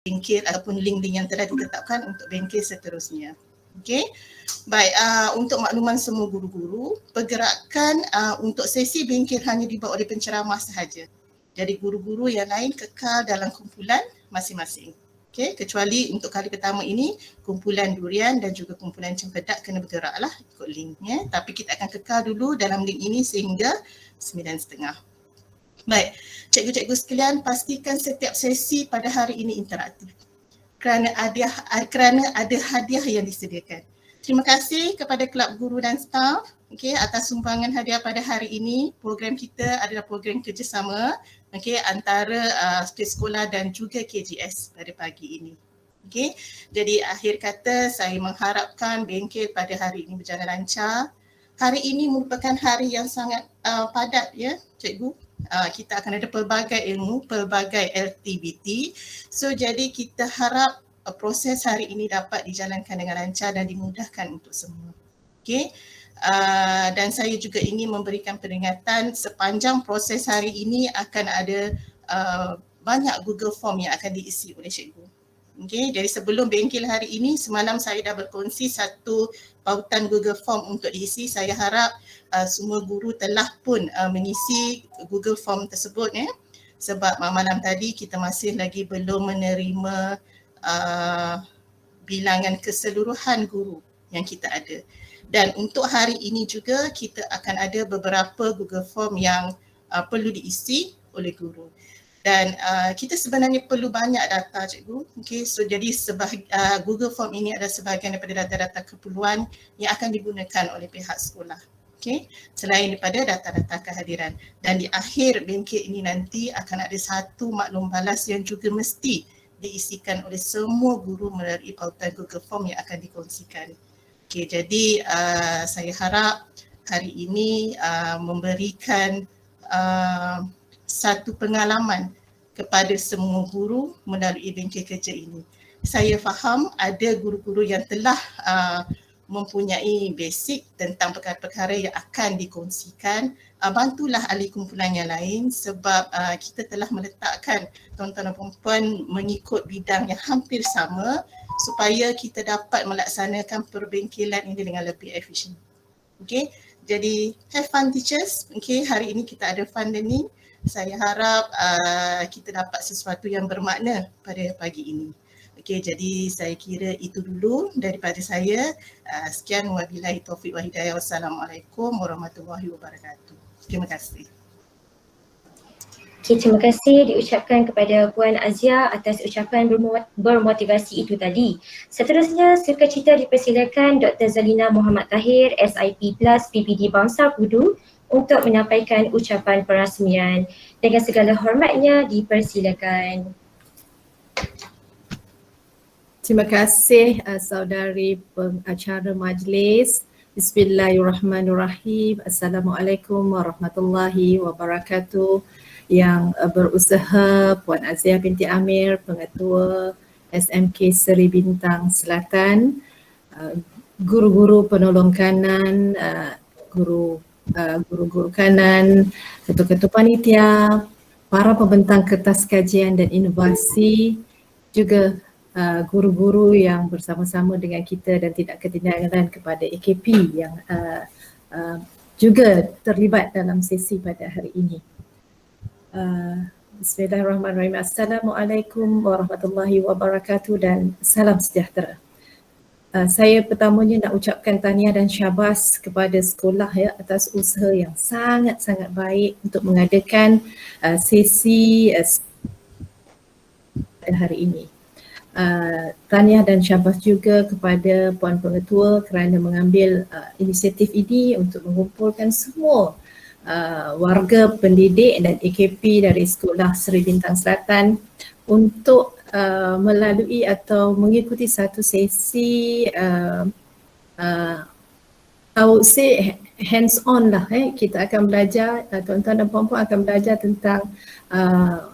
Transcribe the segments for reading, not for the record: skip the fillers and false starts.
bengkel ataupun link-link yang telah ditetapkan untuk bengkel seterusnya. Okey. Baik, untuk makluman semua guru-guru, pergerakan untuk sesi bengkel hanya dibuat oleh penceramah sahaja. Jadi guru-guru yang lain kekal dalam kumpulan masing-masing. Okey, kecuali untuk kali pertama ini kumpulan durian dan juga kumpulan cempedak kena bergeraklah ikut linknya, tapi kita akan kekal dulu dalam link ini sehingga 9.30. Baik, cikgu-cikgu sekalian, pastikan setiap sesi pada hari ini interaktif kerana ada hadiah yang disediakan. Terima kasih kepada Kelab Guru dan staf atas sumbangan hadiah pada hari ini. Program kita adalah program kerjasama antara sekolah dan juga KGS pada pagi ini. Jadi akhir kata saya mengharapkan bengkel pada hari ini berjalan lancar. Hari ini merupakan hari yang sangat padat ya cikgu. Kita akan ada pelbagai ilmu, pelbagai aktiviti. So jadi kita harap proses hari ini dapat dijalankan dengan lancar dan dimudahkan untuk semua. Dan saya juga ingin memberikan peringatan sepanjang proses hari ini akan ada banyak Google Form yang akan diisi oleh cikgu. Jadi sebelum bengkel hari ini, semalam saya dah berkongsi satu pautan Google Form untuk diisi. Saya harap semua guru telah pun mengisi Google Form tersebut ya. Sebab malam tadi kita masih lagi belum menerima bilangan keseluruhan guru yang kita ada. Dan untuk hari ini juga kita akan ada beberapa Google Form yang perlu diisi oleh guru. Dan kita sebenarnya perlu banyak data cikgu. So jadi Google Form ini adalah sebahagian daripada data-data keperluan yang akan digunakan oleh pihak sekolah. Selain daripada data-data kehadiran. Dan di akhir bengkel ini nanti akan ada satu maklum balas yang juga mesti diisikan oleh semua guru melalui pautan Google Form yang akan dikongsikan. Jadi saya harap hari ini memberikan satu pengalaman kepada semua guru melalui bengkel kerja ini. Saya faham ada guru-guru yang telah mempunyai basic tentang perkara-perkara yang akan dikongsikan. Bantulah ahli kumpulan yang lain sebab kita telah meletakkan tuan-tuan dan puan mengikut bidang yang hampir sama supaya kita dapat melaksanakan perbengkelan ini dengan lebih efisien. Jadi have fun teachers. Hari ini kita ada fun learning. Saya harap kita dapat sesuatu yang bermakna pada pagi ini. Jadi saya kira itu dulu daripada saya. Sekian, wabillahi taufiq wa hidayah. Wassalamualaikum warahmatullahi wabarakatuh. Terima kasih. Terima kasih diucapkan kepada Puan Azia atas ucapan bermotivasi itu tadi. Seterusnya, sukacita dipersilakan Dr. Zalina Muhammad Tahir, SIP Plus PPD Bangsa Kudu untuk menyampaikan ucapan perasmian. Dengan segala hormatnya, dipersilakan. Terima kasih saudari pengacara majlis. Bismillahirrahmanirrahim. Assalamualaikum warahmatullahi wabarakatuh. Yang berusaha Puan Azia binti Amir, Pengetua SMK Seri Bintang Selatan, guru-guru penolong kanan, guru-guru kanan, ketua-ketua panitia, para pembentang kertas kajian dan inovasi, juga guru-guru yang bersama-sama dengan kita dan tidak ketinggalan kepada AKP yang juga terlibat dalam sesi pada hari ini. Bismillahirrahmanirrahim. Assalamualaikum warahmatullahi wabarakatuh dan salam sejahtera. Saya pertamanya nak ucapkan tahniah dan syabas kepada sekolah ya atas usaha yang sangat-sangat baik untuk mengadakan sesi pada hari ini. Tahniah dan syabas juga kepada Puan Pengetua kerana mengambil inisiatif ini untuk mengumpulkan semua warga pendidik dan AKP dari Sekolah Seri Bintang Selatan untuk melalui atau mengikuti satu sesi I would say hands on lah. Kita akan belajar, tuan-tuan dan puan-puan akan belajar tentang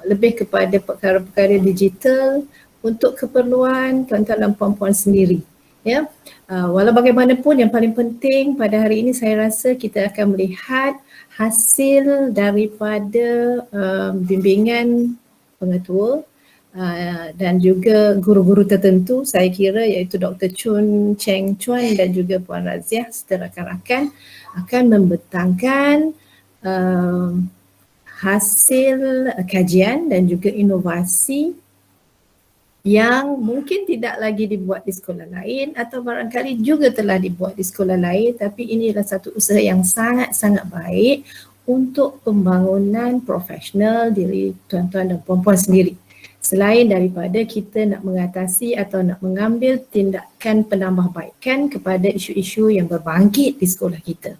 lebih kepada perkara-perkara digital untuk keperluan tuan-tuan dan puan-puan sendiri. Ya, walau bagaimanapun yang paling penting pada hari ini saya rasa kita akan melihat hasil daripada bimbingan pengetua dan juga guru-guru tertentu saya kira iaitu Dr. Chun Cheng Chuan dan juga Puan Raziah serta rakan-rakan akan membentangkan hasil kajian dan juga inovasi yang mungkin tidak lagi dibuat di sekolah lain atau barangkali juga telah dibuat di sekolah lain, tapi ini adalah satu usaha yang sangat-sangat baik untuk pembangunan profesional diri tuan-tuan dan puan-puan sendiri. Selain daripada kita nak mengatasi atau nak mengambil tindakan penambahbaikan kepada isu-isu yang berbangkit di sekolah kita.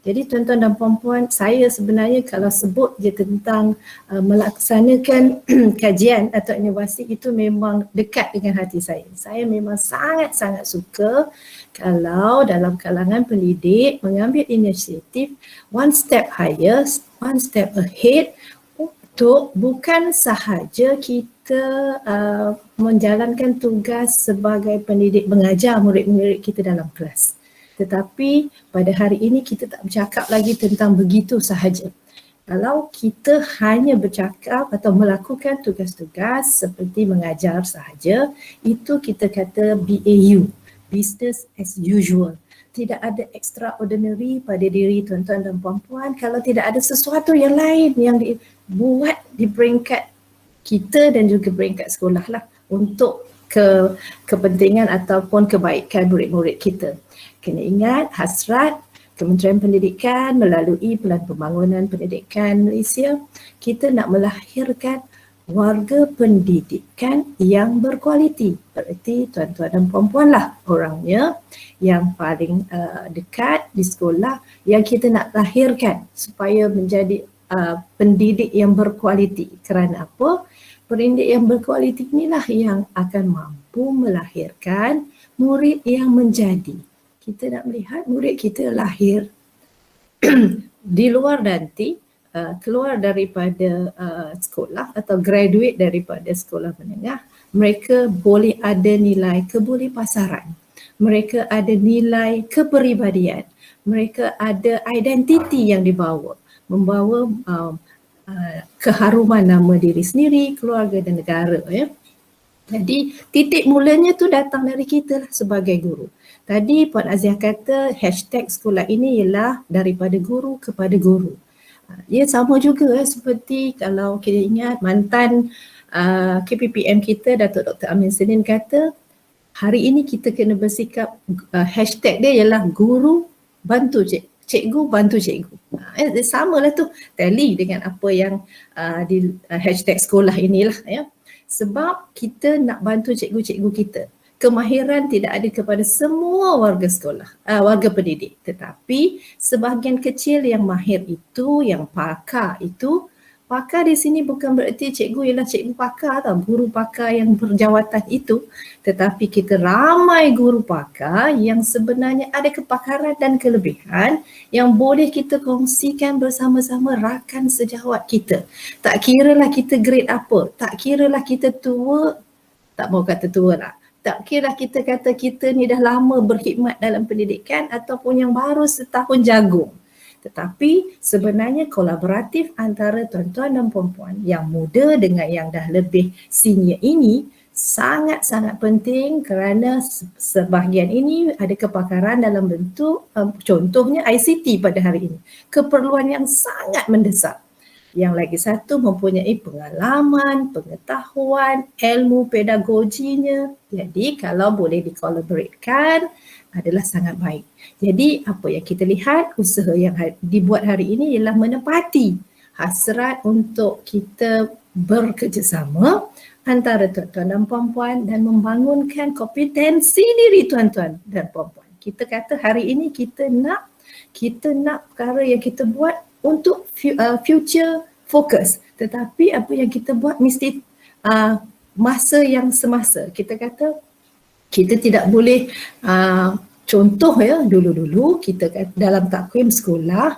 Jadi tuan-tuan dan puan-puan, saya sebenarnya kalau sebut je tentang melaksanakan kajian atau inovasi itu memang dekat dengan hati saya. Saya memang sangat-sangat suka kalau dalam kalangan pendidik mengambil inisiatif one step higher, one step ahead untuk bukan sahaja kita menjalankan tugas sebagai pendidik mengajar murid-murid kita dalam kelas. Tetapi pada hari ini kita tak bercakap lagi tentang begitu sahaja. Kalau kita hanya bercakap atau melakukan tugas-tugas seperti mengajar sahaja, itu kita kata BAU, business as usual. Tidak ada extraordinary pada diri tuan-tuan dan puan-puan kalau tidak ada sesuatu yang lain yang dibuat di peringkat kita dan juga peringkat sekolah lah untuk kepentingan ataupun kebaikan murid-murid kita. Kena ingat hasrat Kementerian Pendidikan melalui Pelan Pembangunan Pendidikan Malaysia, kita nak melahirkan warga pendidikan yang berkualiti. Berarti tuan-tuan dan puan-puan lah orangnya yang paling dekat di sekolah yang kita nak lahirkan supaya menjadi pendidik yang berkualiti. Kerana apa? Pendidik yang berkualiti inilah yang akan mampu melahirkan murid yang menjadi. Kita nak melihat murid kita lahir di luar nanti, keluar daripada sekolah atau graduate daripada sekolah menengah, mereka boleh ada nilai kebolehpasaran, mereka ada nilai kepribadian, mereka ada identiti yang dibawa, membawa keharuman nama diri sendiri, keluarga dan negara. Ya. Jadi titik mulanya tu datang dari kita lah sebagai guru. Tadi Puan Aziah kata hashtag sekolah ini ialah daripada guru kepada guru. Ia sama juga seperti kalau kita ingat mantan KPPM kita Datuk Dr. Amin Senin kata hari ini kita kena bersikap hashtag dia ialah guru bantu cikgu bantu cikgu. Sama lah tu tally dengan apa yang di hashtag sekolah inilah ya. Sebab kita nak bantu cikgu-cikgu kita. Kemahiran tidak ada kepada semua warga sekolah, warga pendidik. Tetapi sebahagian kecil yang mahir itu, yang pakar itu, pakar di sini bukan bererti cikgu ialah cikgu pakar atau guru pakar yang berjawatan itu. Tetapi kita ramai guru pakar yang sebenarnya ada kepakaran dan kelebihan yang boleh kita kongsikan bersama-sama rakan sejawat kita. Tak kiralah kita grade apa, tak kiralah kita tua, tak mau kata tua lah. Tak kira kita kata kita ni dah lama berkhidmat dalam pendidikan ataupun yang baru setahun jagung. Tetapi sebenarnya kolaboratif antara tuan-tuan dan puan-puan yang muda dengan yang dah lebih senior ini sangat-sangat penting kerana sebahagian ini ada kepakaran dalam bentuk contohnya ICT pada hari ini. Keperluan yang sangat mendesak. Yang lagi satu mempunyai pengalaman, pengetahuan, ilmu pedagoginya. Jadi kalau boleh dikolaboratkan adalah sangat baik. Jadi apa yang kita lihat usaha yang dibuat hari ini ialah menepati hasrat untuk kita bekerjasama antara tuan-tuan dan puan-puan dan membangunkan kompetensi diri tuan-tuan dan puan-puan. Kita kata hari ini kita nak perkara yang kita buat untuk future focus. Tetapi apa yang kita buat mesti masa yang semasa. Kita kata kita tidak boleh contoh ya dulu-dulu kita dalam takwim sekolah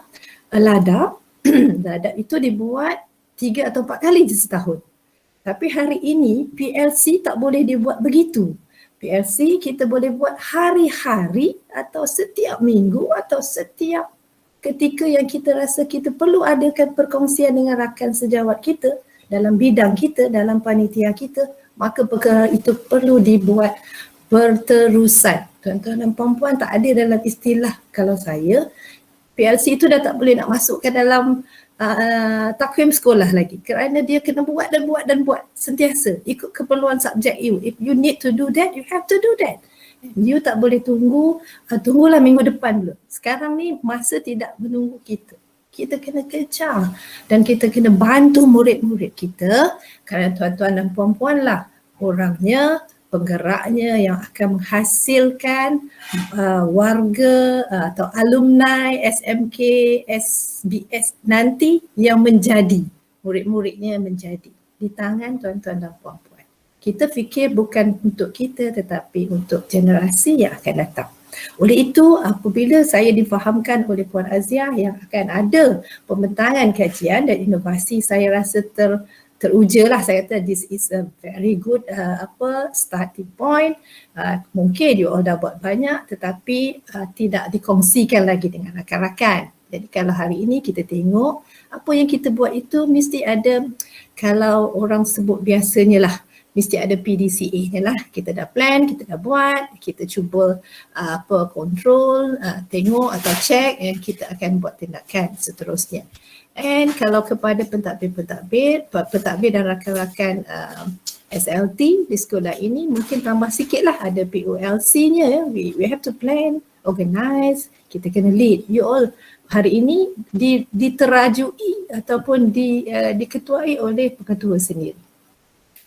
ladap ladap itu dibuat 3 atau 4 kali je setahun. Tapi hari ini PLC tak boleh dibuat begitu. PLC kita boleh buat hari-hari atau setiap minggu atau setiap ketika yang kita rasa kita perlu adakan perkongsian dengan rakan sejawat kita, dalam bidang kita, dalam panitia kita, maka perkara itu perlu dibuat berterusan. Tuan-tuan dan puan-puan, tak ada dalam istilah kalau saya, PLC itu dah tak boleh nak masukkan dalam takwim sekolah lagi, kerana dia kena buat dan buat sentiasa ikut keperluan subjek you. If you need to do that, you have to do that. You tak boleh tunggulah minggu depan dulu. Sekarang ni masa tidak menunggu kita. Kita kena kejar dan kita kena bantu murid-murid kita, kerana tuan-tuan dan puan-puan lah orangnya, penggeraknya yang akan menghasilkan warga atau alumni SMK, SBS nanti yang menjadi, murid-muridnya menjadi di tangan tuan-tuan dan puan-puan. Kita fikir bukan untuk kita tetapi untuk generasi yang akan datang. Oleh itu, apabila saya difahamkan oleh Puan Azia yang akan ada pembentangan kajian dan inovasi, saya rasa teruja lah. Saya kata this is a very good starting point. Mungkin you all dah buat banyak tetapi tidak dikongsikan lagi dengan rakan-rakan. Jadi kalau hari ini kita tengok apa yang kita buat itu mesti ada, kalau orang sebut biasanya lah, mesti ada PDCA-nya lah. Kita dah plan, kita dah buat, kita cuba control, tengok atau check, dan kita akan buat tindakan seterusnya. And kalau kepada pentadbir dan rakan-rakan SLT di sekolah ini, mungkin tambah sikit lah, ada POLC-nya. We have to plan, organize, kita kena lead. You all hari ini diterajui ataupun diketuai oleh pengetua sendiri.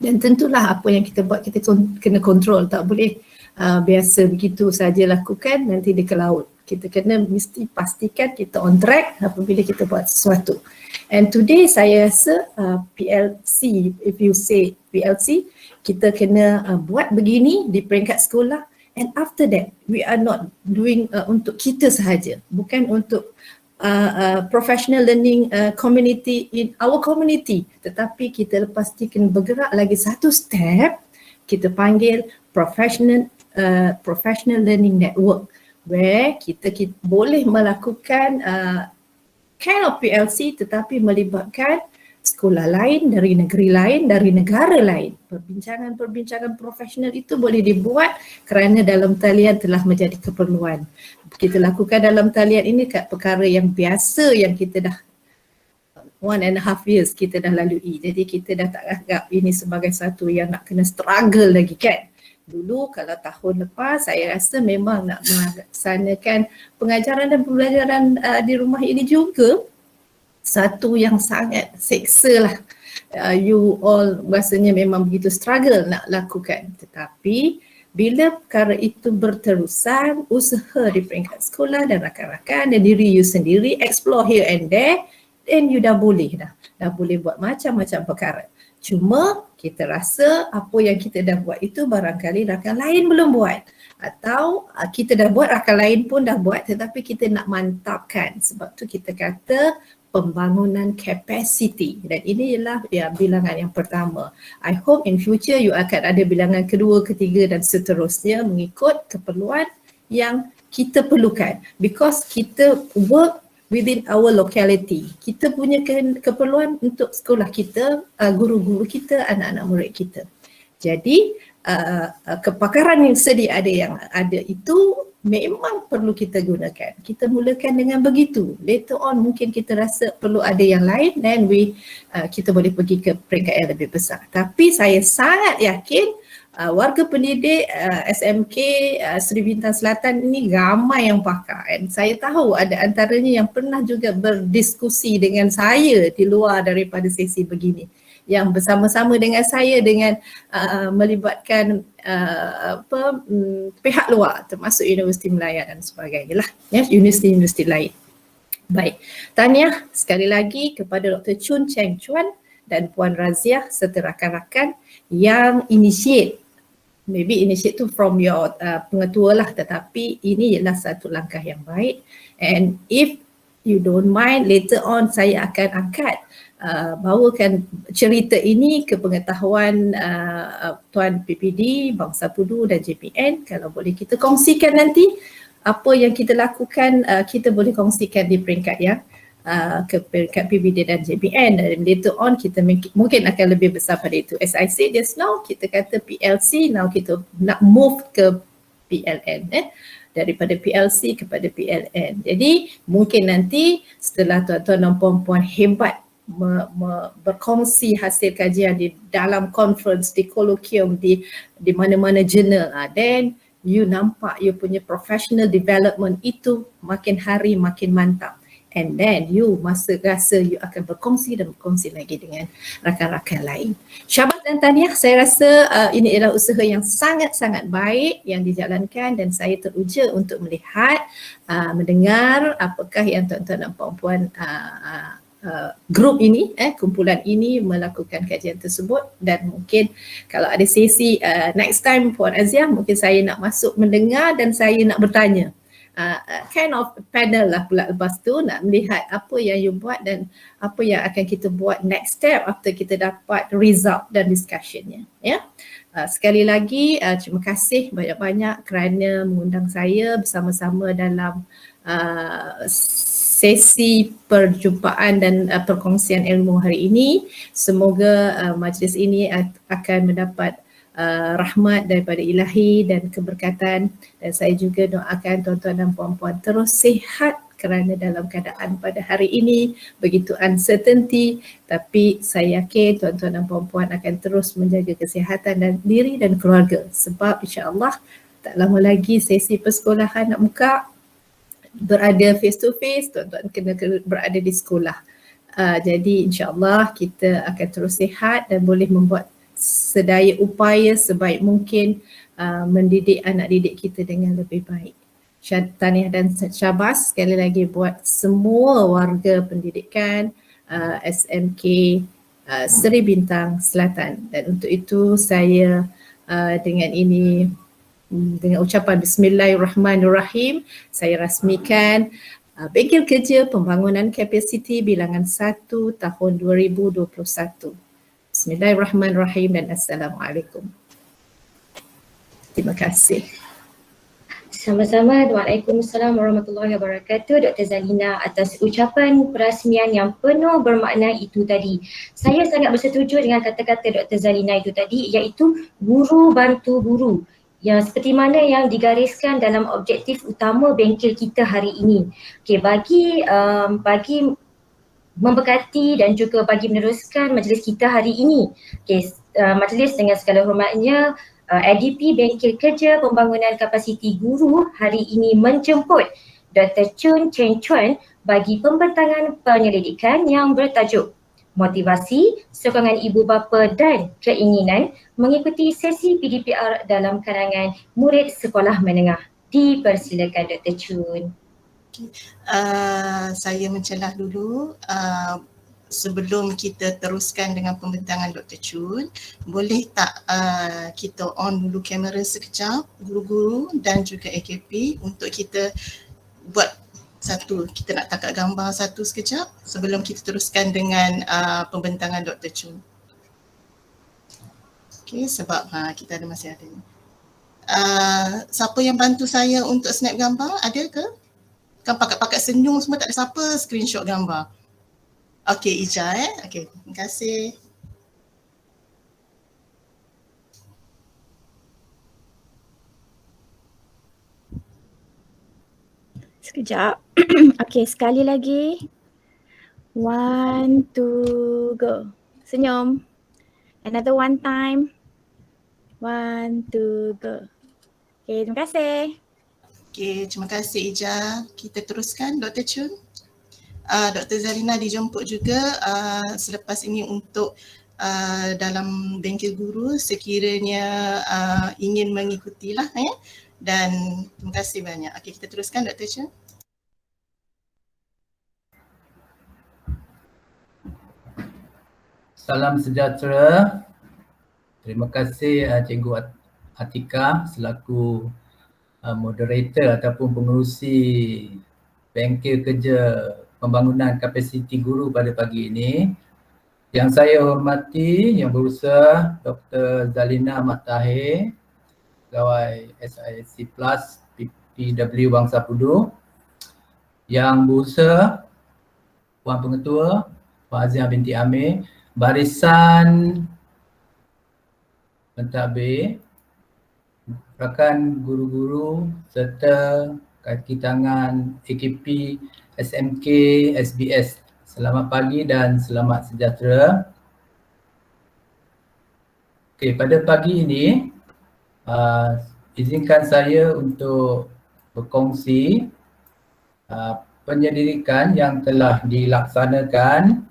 Dan tentulah apa yang kita buat kita kena kontrol, tak boleh biasa begitu saja lakukan nanti dia ke laut. Kita kena mesti pastikan kita on track apabila kita buat sesuatu. And today saya rasa PLC, if you say PLC, kita kena buat begini di peringkat sekolah, and after that we are not doing untuk kita sahaja, bukan untuk professional learning community in our community, tetapi kita lepas tu kena bergerak lagi satu step, kita panggil professional learning network, where kita boleh melakukan kind of PLC tetapi melibatkan sekolah lain, dari negeri lain, dari negara lain. Perbincangan profesional itu boleh dibuat kerana dalam talian telah menjadi keperluan. Kita lakukan dalam talian ini perkara yang biasa yang kita dah 1.5 years kita dah lalui. Jadi kita dah tak anggap ini sebagai satu yang nak kena struggle lagi kan. Dulu kalau tahun lepas saya rasa memang nak melaksanakan pengajaran dan pembelajaran di rumah ini juga satu yang sangat seksa lah. You all rasanya memang begitu struggle nak lakukan. Tetapi bila perkara itu berterusan, usaha di peringkat sekolah dan rakan-rakan dan diri you sendiri, explore here and there, then you dah boleh buat macam-macam perkara. Cuma kita rasa apa yang kita dah buat itu barangkali rakan lain belum buat, atau kita dah buat, rakan lain pun dah buat tetapi kita nak mantapkan. Sebab tu kita kata pembangunan capacity, dan ini ialah bilangan yang pertama. I hope in future you akan ada bilangan kedua, ketiga dan seterusnya mengikut keperluan yang kita perlukan, because kita work within our locality. Kita punya keperluan untuk sekolah kita, guru-guru kita, anak-anak murid kita. Jadi kepakaran yang sedia yang ada itu memang perlu kita gunakan. Kita mulakan dengan begitu. Later on mungkin kita rasa perlu ada yang lain, then kita boleh pergi ke peringkat yang lebih besar. Tapi saya sangat yakin warga pendidik SMK Sri Bintang Selatan ini ramai yang pakar, and saya tahu ada antaranya yang pernah juga berdiskusi dengan saya di luar daripada sesi begini, yang bersama-sama dengan saya dengan melibatkan pihak luar termasuk Universiti Melayu dan sebagainya lah, ya, universiti-universiti lain. Baik, tahniah sekali lagi kepada Dr. Chun Cheng Chuan dan Puan Razia serta rakan-rakan yang initiate. Maybe initiate tu from your pengetua lah, tetapi ini ialah satu langkah yang baik. And if you don't mind, later on saya akan angkat bawakan cerita ini ke pengetahuan Tuan PPD, Bangsa Pudu dan JPN. Kalau boleh kita kongsikan nanti apa yang kita lakukan, kita boleh kongsikan di peringkat yang ke peringkat PBD dan JBN, dan later on kita mungkin akan lebih besar pada itu. As I said just now, kita kata PLC, now kita nak move ke PLN daripada PLC kepada PLN. Jadi mungkin nanti setelah tuan-tuan dan puan-puan hebat berkongsi hasil kajian di dalam conference, di kolloquium, di mana-mana jurnal, then you nampak you punya professional development itu makin hari makin mantap. And then you rasa you akan berkongsi lagi dengan rakan-rakan lain. Syabas dan tahniah, saya rasa ini adalah usaha yang sangat-sangat baik yang dijalankan, dan saya teruja untuk melihat, mendengar apakah yang tuan-tuan dan puan-puan grup ini, kumpulan ini melakukan kajian tersebut. Dan mungkin kalau ada sesi next time Puan Azia, mungkin saya nak masuk mendengar dan saya nak bertanya. Kind of panel lah pula lepas tu, nak melihat apa yang you buat dan apa yang akan kita buat next step after kita dapat result dan discussionnya. Sekali lagi terima kasih banyak-banyak kerana mengundang saya bersama-sama dalam sesi perjumpaan dan perkongsian ilmu hari ini. Semoga majlis ini akan mendapat rahmat daripada ilahi dan keberkatan, dan saya juga doakan tuan-tuan dan puan-puan terus sihat, kerana dalam keadaan pada hari ini begitu uncertainty, tapi saya yakin tuan-tuan dan puan-puan akan terus menjaga kesihatan dan diri dan keluarga, sebab insya-Allah tak lama lagi sesi persekolahan nak buka, berada face to face, tuan-tuan kena berada di sekolah. Jadi insya-Allah kita akan terus sihat dan boleh membuat sedaya upaya sebaik mungkin mendidik anak didik kita dengan lebih baik. Tahniah dan syabas sekali lagi buat semua warga pendidikan SMK Seri Bintang Selatan, dan untuk itu saya dengan ucapan Bismillahirrahmanirrahim, saya rasmikan Bengkel Kerja Pembangunan Kapasiti Bilangan 1 tahun 2021. Bismillahirrahmanirrahim dan Assalamualaikum. Terima kasih. Sama-sama. Waalaikumsalam warahmatullahi wabarakatuh Dr. Zalina atas ucapan perasmian yang penuh bermakna itu tadi. Saya sangat bersetuju dengan kata-kata Dr. Zalina itu tadi, iaitu guru bantu guru. Yang seperti mana yang digariskan dalam objektif utama bengkel kita hari ini. Bagi memberkati dan juga bagi meneruskan majlis kita hari ini. Majlis dengan segala hormatnya, ADP Bengkel Kerja Pembangunan Kapasiti Guru hari ini menjemput Dr. Chun Chen Chuan bagi pembentangan penyelidikan yang bertajuk Motivasi, Sokongan Ibu Bapa dan Keinginan mengikuti sesi PDPR dalam kalangan murid sekolah menengah. Dipersilakan Dr. Chun. Saya mencelah dulu sebelum kita teruskan dengan pembentangan Dr. Chun, boleh tak kita on dulu kamera sekejap, guru-guru dan juga AKP, untuk kita buat satu, kita nak tangkap gambar satu sekejap sebelum kita teruskan dengan pembentangan Dr. Chun. Okay, sebab kita masih ada ni. Siapa yang bantu saya untuk snap gambar, ada ke? Kan pakat-pakat senyum semua, tak ada siapa screenshot gambar. Okey, Ija Okey, terima kasih. Sekejap. Okey, sekali lagi. 1, 2, go. Senyum. Another one time. 1, 2, go. Okey, terima kasih. Okey, terima kasih Ija. Kita teruskan Dr. Chun. Dr. Zalina dijemput juga selepas ini untuk dalam bengkel guru sekiranya ingin mengikutilah dan terima kasih banyak. Okey, kita teruskan Dr. Chun. Salam sejahtera. Terima kasih Cikgu Atika selaku moderator ataupun pengerusi Bengkel Kerja Pembangunan Kapasiti Guru pada pagi ini. Yang saya hormati Yang Berusaha Dr. Zalina Ahmad Tahir, Pegawai SISC Plus PPW Bangsa Pudu. Yang Berusaha Puan Pengetua, Puan Azia binti Amir, barisan pentadbir, rakan guru-guru serta kaki tangan AKP, SMK, SBS. Selamat pagi dan selamat sejahtera. Okey, pada pagi ini izinkan saya untuk berkongsi penyelidikan yang telah dilaksanakan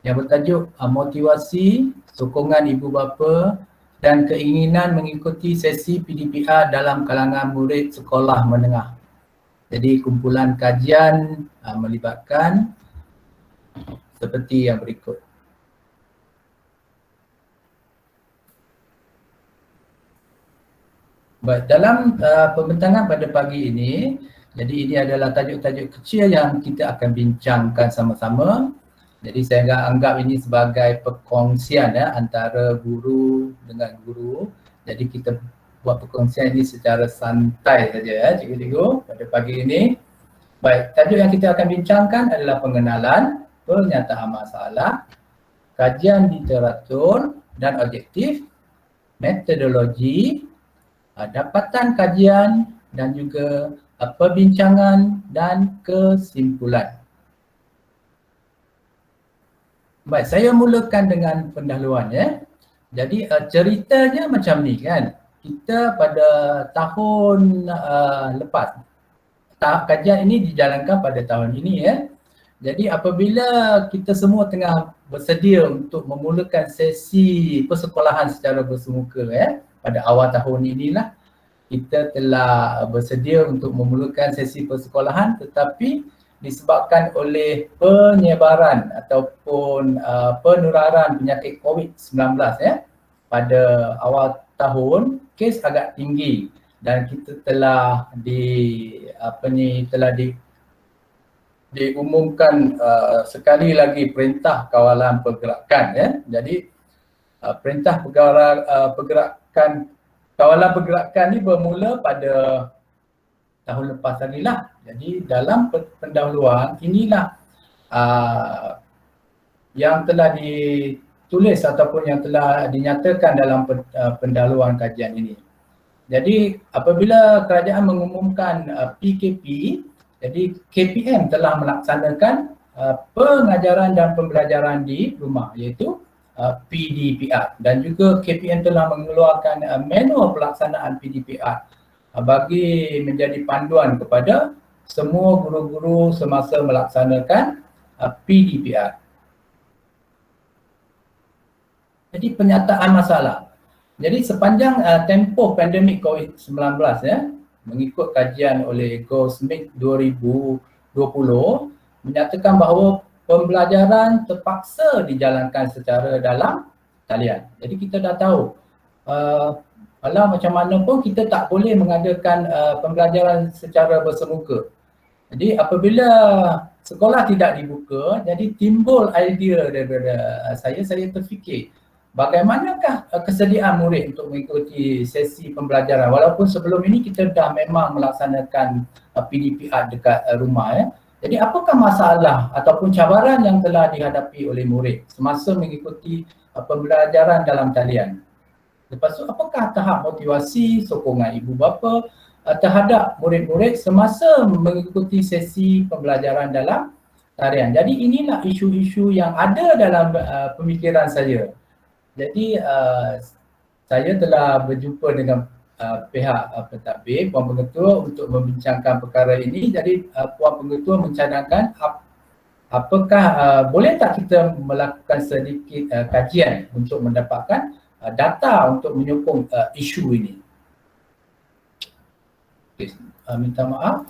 yang bertajuk motivasi, sokongan ibu bapa dan keinginan mengikuti sesi PDPR dalam kalangan murid sekolah menengah. Jadi kumpulan kajian melibatkan seperti yang berikut. Baik, dalam pembentangan pada pagi ini, jadi ini adalah tajuk-tajuk kecil yang kita akan bincangkan sama-sama. Jadi saya anggap ini sebagai perkongsian antara guru dengan guru. Jadi kita buat perkongsian ini secara santai saja cikgu-cikgu pada pagi ini. Baik, tajuk yang kita akan bincangkan adalah pengenalan, pernyataan masalah, kajian literatur dan objektif, metodologi, dapatan kajian dan juga perbincangan dan kesimpulan. Baik, saya mulakan dengan pendahuluan ya. Jadi ceritanya macam ni kan. Kita pada tahun lepas, tahap kajian ini dijalankan pada tahun ini ya. Jadi apabila kita semua tengah bersedia untuk memulakan sesi persekolahan secara bersemuka ya, pada awal tahun inilah kita telah bersedia untuk memulakan sesi persekolahan, tetapi disebabkan oleh penyebaran ataupun penularan penyakit COVID-19 ya, pada awal tahun kes agak tinggi dan kita telah diumumkan sekali lagi perintah kawalan pergerakan ya. Jadi perintah kawalan pergerakan ni bermula pada tahun lepas tadi lah. Jadi dalam pendahuluan inilah yang telah ditulis ataupun yang telah dinyatakan dalam pendahuluan kajian ini. Jadi apabila kerajaan mengumumkan PKP, jadi KPM telah melaksanakan pengajaran dan pembelajaran di rumah, iaitu PDPR, dan juga KPM telah mengeluarkan manual pelaksanaan PDPR bagi menjadi panduan kepada semua guru-guru semasa melaksanakan PDPR. Jadi penyataan masalah. Jadi sepanjang tempoh pandemik COVID-19 ya, mengikut kajian oleh Goldsmith 2020 menyatakan bahawa pembelajaran terpaksa dijalankan secara dalam talian. Jadi kita dah tahu walau macam mana pun kita tak boleh mengadakan pembelajaran secara bersemuka. Jadi apabila sekolah tidak dibuka, jadi timbul idea daripada saya terfikir bagaimanakah kesediaan murid untuk mengikuti sesi pembelajaran walaupun sebelum ini kita dah memang melaksanakan PDPR dekat rumah ya. Jadi apakah masalah ataupun cabaran yang telah dihadapi oleh murid semasa mengikuti pembelajaran dalam talian? Lepas tu apakah tahap motivasi, sokongan ibu bapa terhadap murid-murid semasa mengikuti sesi pembelajaran dalam talian? Jadi inilah isu-isu yang ada dalam pemikiran saya. Jadi saya telah berjumpa dengan pihak pentadbir, Puan Pengetua untuk membincangkan perkara ini. Jadi Puan Pengetua mencadangkan apakah boleh tak kita melakukan sedikit kajian untuk mendapatkan data untuk menyokong isu ini. Okay, minta maaf.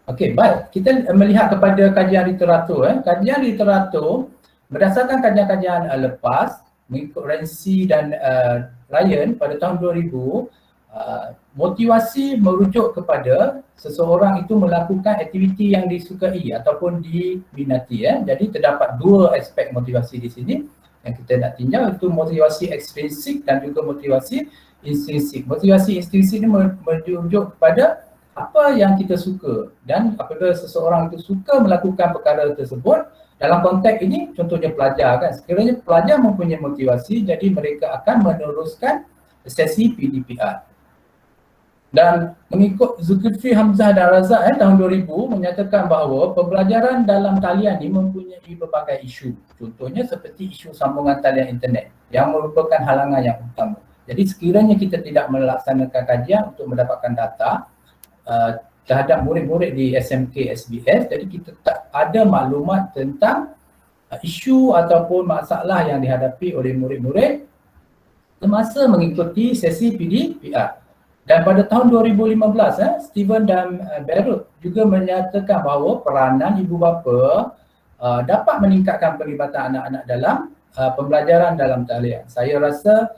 Okey, baik. Kita melihat kepada kajian literatur. Kajian literatur berdasarkan kajian-kajian lepas mengikut Renzi dan Ryan pada tahun 2000, motivasi merujuk kepada seseorang itu melakukan aktiviti yang disukai ataupun diminati. Jadi terdapat dua aspek motivasi di sini yang kita nak tinjau, itu motivasi ekstrinsik dan juga motivasi intrinsik. Motivasi intrinsik ini merujuk kepada apa yang kita suka, dan apabila seseorang itu suka melakukan perkara tersebut, dalam konteks ini contohnya pelajar kan, sekiranya pelajar mempunyai motivasi, jadi mereka akan meneruskan sesi PDPR. Dan mengikut Zulkifli Hamzah dan Razak tahun 2000 menyatakan bahawa pembelajaran dalam talian ini mempunyai berbagai isu. Contohnya seperti isu sambungan talian internet yang merupakan halangan yang utama. Jadi sekiranya kita tidak melaksanakan kajian untuk mendapatkan data terhadap murid-murid di SMK SBS, jadi kita tak ada maklumat tentang isu ataupun masalah yang dihadapi oleh murid-murid semasa mengikuti sesi PDPR. Dan pada tahun 2015, Steven dan Barrett juga menyatakan bahawa peranan ibu bapa dapat meningkatkan pelibatan anak-anak dalam pembelajaran dalam talian. Saya rasa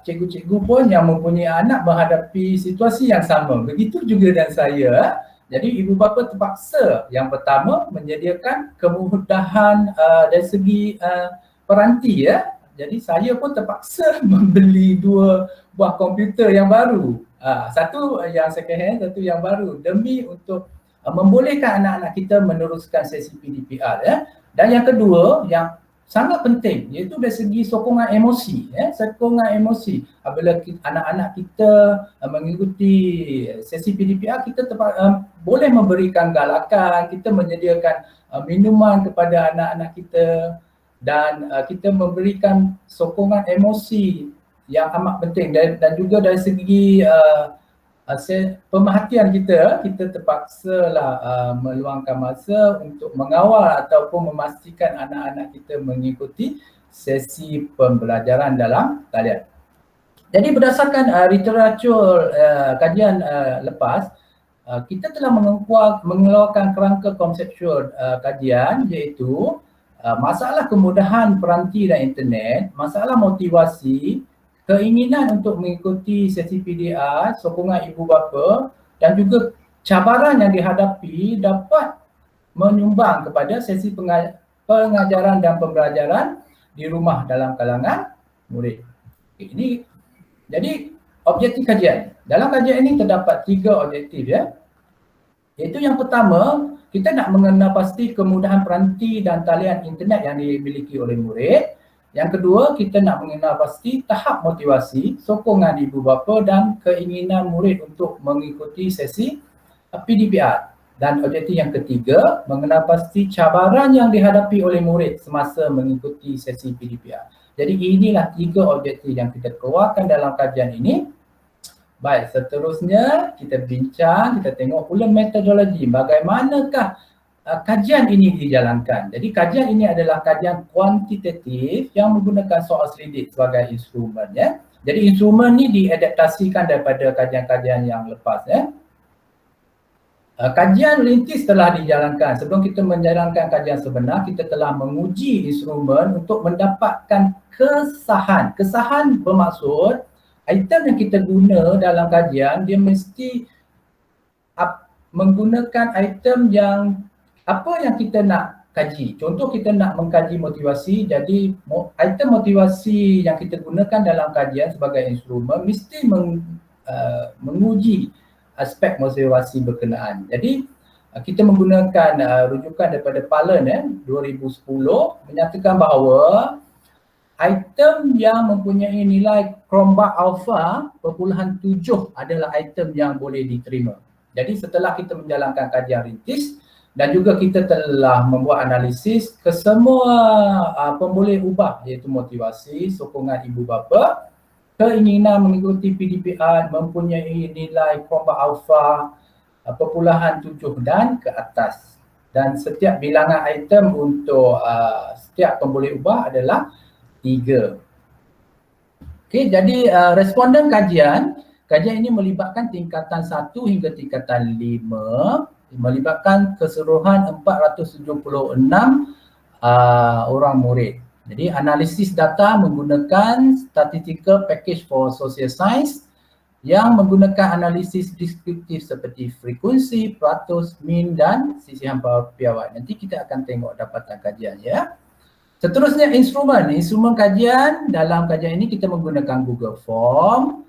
cikgu-cikgu pun yang mempunyai anak menghadapi situasi yang sama. Begitu juga dengan saya. Jadi ibu bapa terpaksa yang pertama menyediakan kemudahan dari segi peranti ya. Jadi saya pun terpaksa membeli 2 buah komputer yang baru. Satu yang second hand, satu yang baru demi untuk membolehkan anak-anak kita meneruskan sesi PDPR ya. Dan yang kedua yang sangat penting iaitu dari segi sokongan emosi ya, sokongan emosi. Apabila anak-anak kita mengikuti sesi PDPR, kita boleh memberikan galakan, kita menyediakan minuman kepada anak-anak kita dan kita memberikan sokongan emosi yang amat penting dan juga dari segi pemerhatian kita terpaksalah meluangkan masa untuk mengawal ataupun memastikan anak-anak kita mengikuti sesi pembelajaran dalam talian. Jadi berdasarkan literatur kajian lepas, kita telah mengeluarkan kerangka konseptual kajian iaitu masalah kemudahan peranti dan internet, masalah motivasi, keinginan untuk mengikuti sesi PDR, sokongan ibu bapa dan juga cabaran yang dihadapi dapat menyumbang kepada sesi pengajaran dan pembelajaran di rumah dalam kalangan murid. Ini jadi objektif kajian. Dalam kajian ini terdapat 3 objektif ya. Iaitu yang pertama, kita nak mengenal pasti kemudahan peranti dan talian internet yang dimiliki oleh murid. Yang kedua, kita nak mengenal pasti tahap motivasi, sokongan ibu bapa dan keinginan murid untuk mengikuti sesi PDPR. Dan objektif yang ketiga, mengenal pasti cabaran yang dihadapi oleh murid semasa mengikuti sesi PDPR. Jadi inilah 3 objektif yang kita keluarkan dalam kajian ini. Baik, seterusnya kita bincang, kita tengok pula metodologi. Bagaimanakah kajian ini dijalankan. Jadi kajian ini adalah kajian kuantitatif yang menggunakan soal selidik sebagai instrumen ya. Jadi instrumen ni diadaptasikan daripada kajian-kajian yang lepas ya. Kajian rintis telah dijalankan. Sebelum kita menjalankan kajian sebenar, kita telah menguji instrumen untuk mendapatkan kesahan. Kesahan bermaksud item yang kita guna dalam kajian dia mesti menggunakan item yang apa yang kita nak kaji. Contoh kita nak mengkaji motivasi, jadi item motivasi yang kita gunakan dalam kajian sebagai instrumen mesti menguji aspek motivasi berkenaan. Jadi kita menggunakan rujukan daripada Palen 2010 menyatakan bahawa item yang mempunyai nilai Cronbach alpha 0.7 adalah item yang boleh diterima. Jadi setelah kita menjalankan kajian rintis dan juga kita telah membuat analisis kesemua pemboleh ubah iaitu motivasi, sokongan ibu bapa, keinginan mengikuti PDPR mempunyai nilai Cronbach alpha 0.7 dan ke atas. Dan setiap bilangan item untuk setiap pemboleh ubah adalah 3. Okey, jadi responden kajian ini melibatkan tingkatan 1 hingga tingkatan 5, melibatkan keseluruhan 476 orang murid. Jadi analisis data menggunakan statistical package for social science yang menggunakan analisis deskriptif seperti frekuensi, peratus, min dan sisihan piawai. Nanti kita akan tengok dapatan kajian ya. Seterusnya instrumen kajian. Dalam kajian ini kita menggunakan Google Form.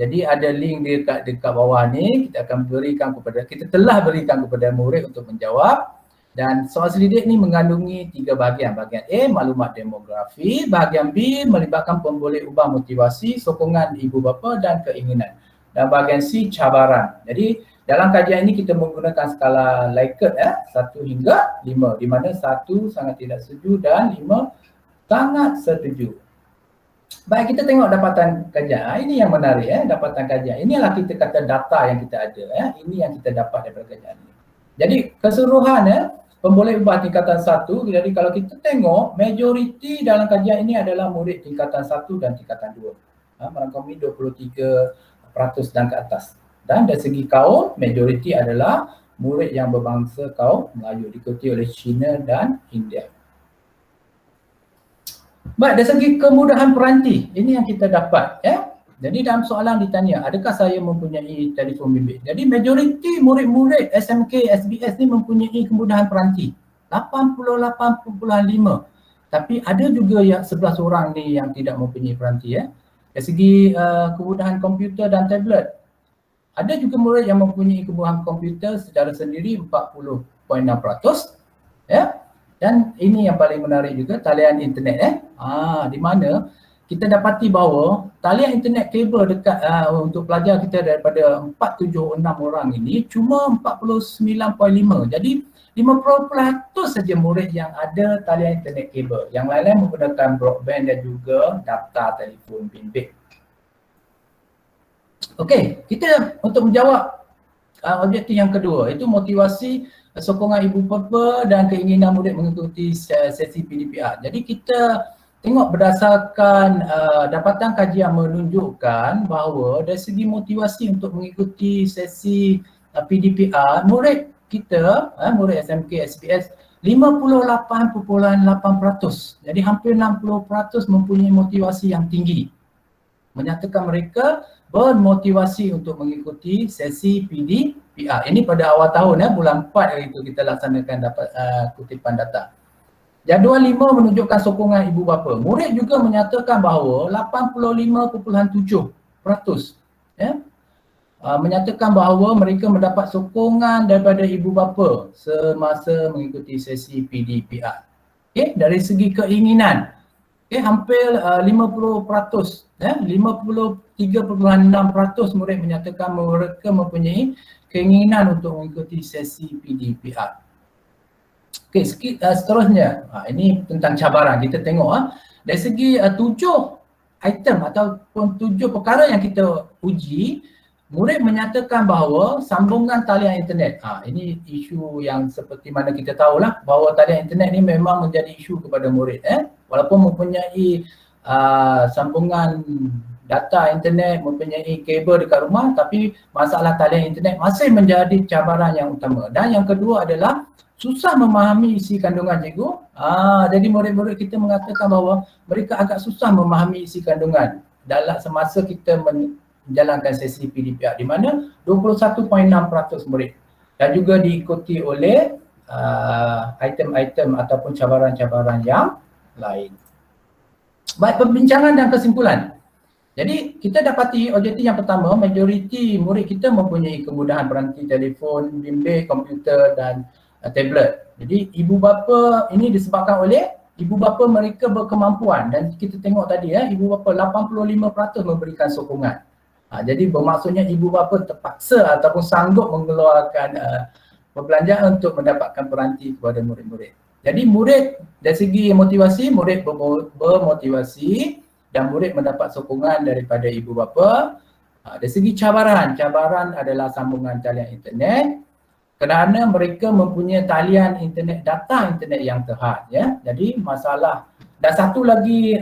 Jadi ada link dekat bawah ni, kita telah berikan kepada murid untuk menjawab. Dan soal selidik ni mengandungi 3 bahagian. Bahagian A, maklumat demografi. Bahagian B, melibatkan pemboleh ubah motivasi, sokongan ibu bapa dan keinginan. Dan bahagian C, cabaran. Jadi dalam kajian ini kita menggunakan skala Likert 1 hingga 5, di mana 1 sangat tidak setuju dan 5 sangat setuju. Baik, kita tengok dapatan kajian. Ini yang menarik, dapatan kajian. Inilah kita kata data yang kita ada. Ini yang kita dapat daripada kajian ini. Jadi keseluruhan pemboleh ubah tingkatan 1, jadi kalau kita tengok majoriti dalam kajian ini adalah murid tingkatan 1 dan tingkatan 2. Merangkumi 23% dan ke atas. Dan dari segi kaum, majoriti adalah murid yang berbangsa kaum Melayu, diikuti oleh Cina dan India. Baik, dari segi kemudahan peranti, ini yang kita dapat. Jadi dalam soalan ditanya, adakah saya mempunyai telefon bimbit? Jadi majoriti murid-murid SMK, SBS ni mempunyai kemudahan peranti. 88.5. Tapi ada juga yang 11 orang ni yang tidak mempunyai peranti. Dari segi kemudahan komputer dan tablet, ada juga murid yang mempunyai kemudahan komputer secara sendiri 40.6%. Dan ini yang paling menarik juga, talian internet. Di mana kita dapati bahawa talian internet kabel dekat untuk pelajar kita daripada 476 orang ini cuma 49.5. Jadi 50% saja murid yang ada talian internet kabel. Yang lain-lain menggunakan broadband dan juga data telefon bimbit. Okey, kita untuk menjawab objektif yang kedua, itu motivasi, sokongan ibu bapa dan keinginan murid mengikuti sesi PDPR. Jadi kita tengok berdasarkan dapatan kajian menunjukkan bahawa dari segi motivasi untuk mengikuti sesi PDPR, murid kita, murid SMK, SPS 58.8%. Jadi hampir 60% mempunyai motivasi yang tinggi. Menyatakan mereka bermotivasi untuk mengikuti sesi PDPR. Ini pada awal tahun, bulan 4 itu kita laksanakan dapat kutipan data. Jadual 5 menunjukkan sokongan ibu bapa. Murid juga menyatakan bahawa 85.7% menyatakan bahawa mereka mendapat sokongan daripada ibu bapa semasa mengikuti sesi PDPR. Dari segi keinginan, hampir 50%, 53.6% murid menyatakan mereka mempunyai keinginan untuk mengikuti sesi PDPR. Seterusnya, ini tentang cabaran. Kita tengok dari segi 7 item ataupun 7 perkara yang kita uji, murid menyatakan bahawa sambungan talian internet. Ini isu yang seperti mana kita tahulah bahawa talian internet ni memang menjadi isu kepada murid. Walaupun mempunyai sambungan data internet, mempunyai kabel dekat rumah, tapi masalah talian internet masih menjadi cabaran yang utama. Dan yang kedua adalah susah memahami isi kandungan, cikgu. Jadi murid-murid kita mengatakan bahawa mereka agak susah memahami isi kandungan dalam semasa kita menjalankan sesi PDPR, di mana 21.6% murid, dan juga diikuti oleh item-item ataupun cabaran-cabaran yang lain. Baik, perbincangan dan kesimpulan. Jadi kita dapati objektif yang pertama, majoriti murid kita mempunyai kemudahan peranti telefon bimbit, komputer dan tablet. Jadi ibu bapa ini disebabkan oleh ibu bapa mereka berkemampuan, dan kita tengok tadi ibu bapa 85% memberikan sokongan. Jadi bermaksudnya ibu bapa terpaksa ataupun sanggup mengeluarkan perbelanjaan untuk mendapatkan peranti kepada murid-murid. Jadi murid dari segi motivasi, murid bermotivasi dan murid mendapat sokongan daripada ibu bapa. Dari segi cabaran, cabaran adalah sambungan talian internet, kerana mereka mempunyai talian internet, data internet yang terhad. Jadi masalah. Dan satu lagi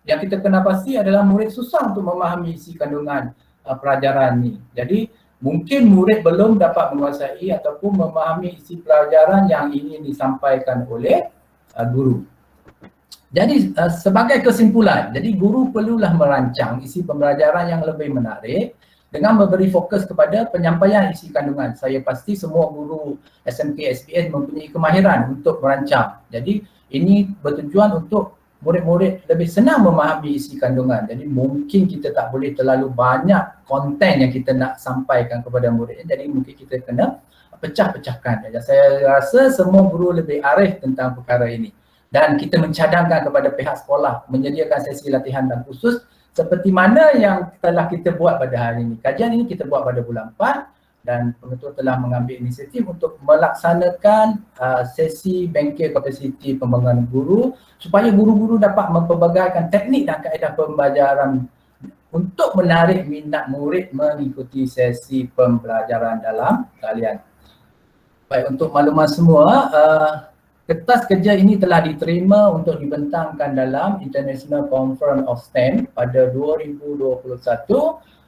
yang kita kena pasti adalah murid susah untuk memahami isi kandungan pelajaran ni. Jadi mungkin murid belum dapat menguasai ataupun memahami isi pelajaran yang ingin disampaikan oleh guru. Jadi sebagai kesimpulan, jadi guru perlulah merancang isi pembelajaran yang lebih menarik dengan memberi fokus kepada penyampaian isi kandungan. Saya pasti semua guru SMK SBS mempunyai kemahiran untuk merancang. Jadi ini bertujuan untuk murid-murid lebih senang memahami isi kandungan. Jadi mungkin kita tak boleh terlalu banyak konten yang kita nak sampaikan kepada murid. Jadi mungkin kita kena pecah-pecahkan. Jadi saya rasa semua guru lebih arif tentang perkara ini. Dan kita mencadangkan kepada pihak sekolah menyediakan sesi latihan dan khusus seperti mana yang telah kita buat pada hari ini. Kajian ini kita buat pada bulan 4 dan pengetua telah mengambil inisiatif untuk melaksanakan sesi bengkel kapasiti pembangunan guru supaya guru-guru dapat mempelbagaikan teknik dan kaedah pembelajaran untuk menarik minat murid mengikuti sesi pembelajaran dalam talian. Baik, untuk makluman semua, kertas kerja ini telah diterima untuk dibentangkan dalam International Conference of STEM pada 2021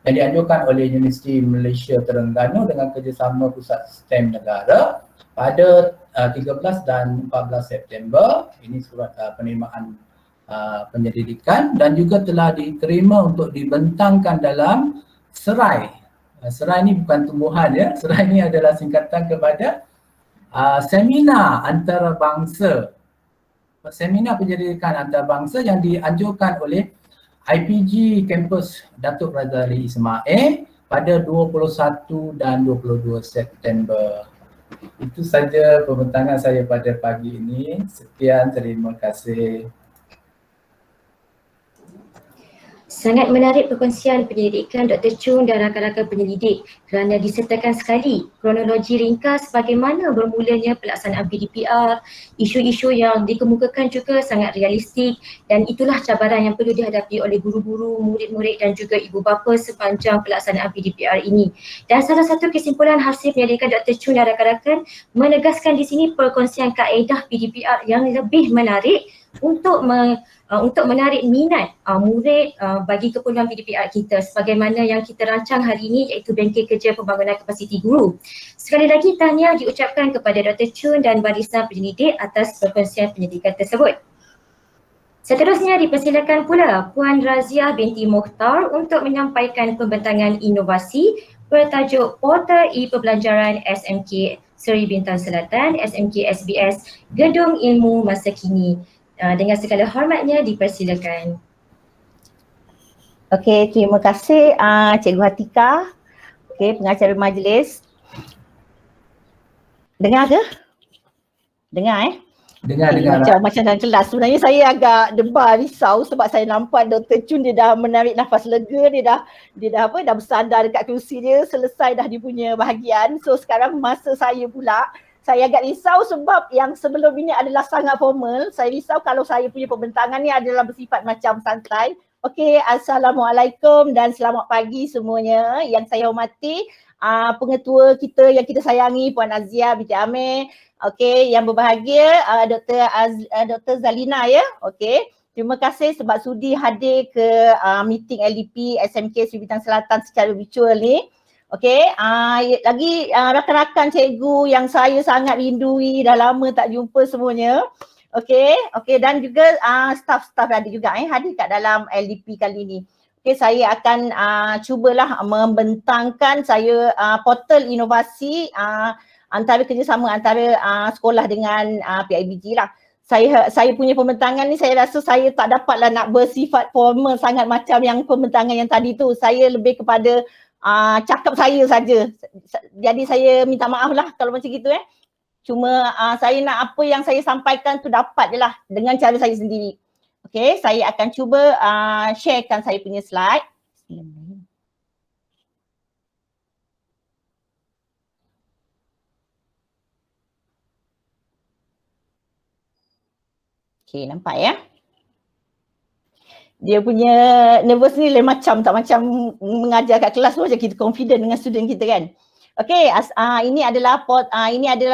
yang dianjurkan oleh Universiti Malaysia Terengganu dengan kerjasama Pusat STEM Negara pada 13 dan 14 September. Ini surat penerimaan penyelidikan dan juga telah diterima untuk dibentangkan dalam serai. Serai ini bukan tumbuhan ya, serai ini adalah singkatan kepada seminar antarabangsa. Seminar penyelidikan antarabangsa yang dianjurkan oleh IPG Kampus Datuk Razali Ismail pada 21 dan 22 September. Itu saja pembentangan saya pada pagi ini. Sekian, terima kasih. Sangat menarik perkongsian penyelidikan Dr. Chung dan rakan-rakan penyelidik kerana disertakan sekali kronologi ringkas bagaimana bermulanya pelaksanaan PDPR, isu-isu yang dikemukakan juga sangat realistik dan itulah cabaran yang perlu dihadapi oleh guru-guru, murid-murid dan juga ibu bapa sepanjang pelaksanaan PDPR ini. Dan salah satu kesimpulan hasil penyelidikan Dr. Chung dan rakan-rakan menegaskan di sini perkongsian kaedah PDPR yang lebih menarik untuk menarik minat murid bagi keperluan PDPR kita sebagaimana yang kita rancang hari ini iaitu bengkel kerja pembangunan kapasiti guru. Sekali lagi tahniah diucapkan kepada Dr. Chun dan barisan penyelidik atas perkongsian penyelidikan tersebut. Seterusnya dipersilakan pula Puan Razia binti Mokhtar untuk menyampaikan pembentangan inovasi bertajuk Portal E-Pembelajaran SMK Seri Bintang Selatan SMK SBS Gedung Ilmu Masa Kini. Dengan segala hormatnya dipersilakan. Okey, terima kasih Cikgu Hatika. Okey, pengacara majlis. Dengar ke? Dengar Dengar. Macam dalam kelas. Sebenarnya saya agak debar risau sebab saya nampak Dr. Chun dia dah menarik nafas lega, dia dah bersandar dekat kerusi dia, selesai dah dia punya bahagian. So sekarang masa saya pula. Saya agak risau sebab yang sebelum ini adalah sangat formal. Saya risau kalau saya punya pembentangan ni adalah bersifat macam santai. Okey, Assalamualaikum dan selamat pagi semuanya. Yang saya hormati pengetua kita yang kita sayangi Puan Azia binti Amir. Okey, yang berbahagia Dr. Zalina ya. Okey. Terima kasih sebab sudi hadir ke meeting LDP SMK Seri Bintang Selatan secara virtual ni. Okey, lagi rakan-rakan cikgu yang saya sangat rindui, dah lama tak jumpa semuanya. Okey, dan juga staff-staff ada juga hadir kat dalam LDP kali ni. Okey, saya akan cubalah membentangkan saya portal inovasi antara kerjasama antara sekolah dengan PIBG lah. Saya punya pembentangan ni saya rasa saya tak dapatlah nak bersifat formal sangat macam yang pembentangan yang tadi tu. Saya lebih kepada cakap saya saja. Jadi saya minta maaf lah kalau macam gitu Cuma saya nak apa yang saya sampaikan tu dapat je lah dengan cara saya sendiri. Okey, saya akan cuba sharekan saya punya slide. Okey, nampak ya? Dia punya nervous ni lain macam, tak macam mengajar kat kelas tu macam kita confident dengan student kita kan. Okey, ini adalah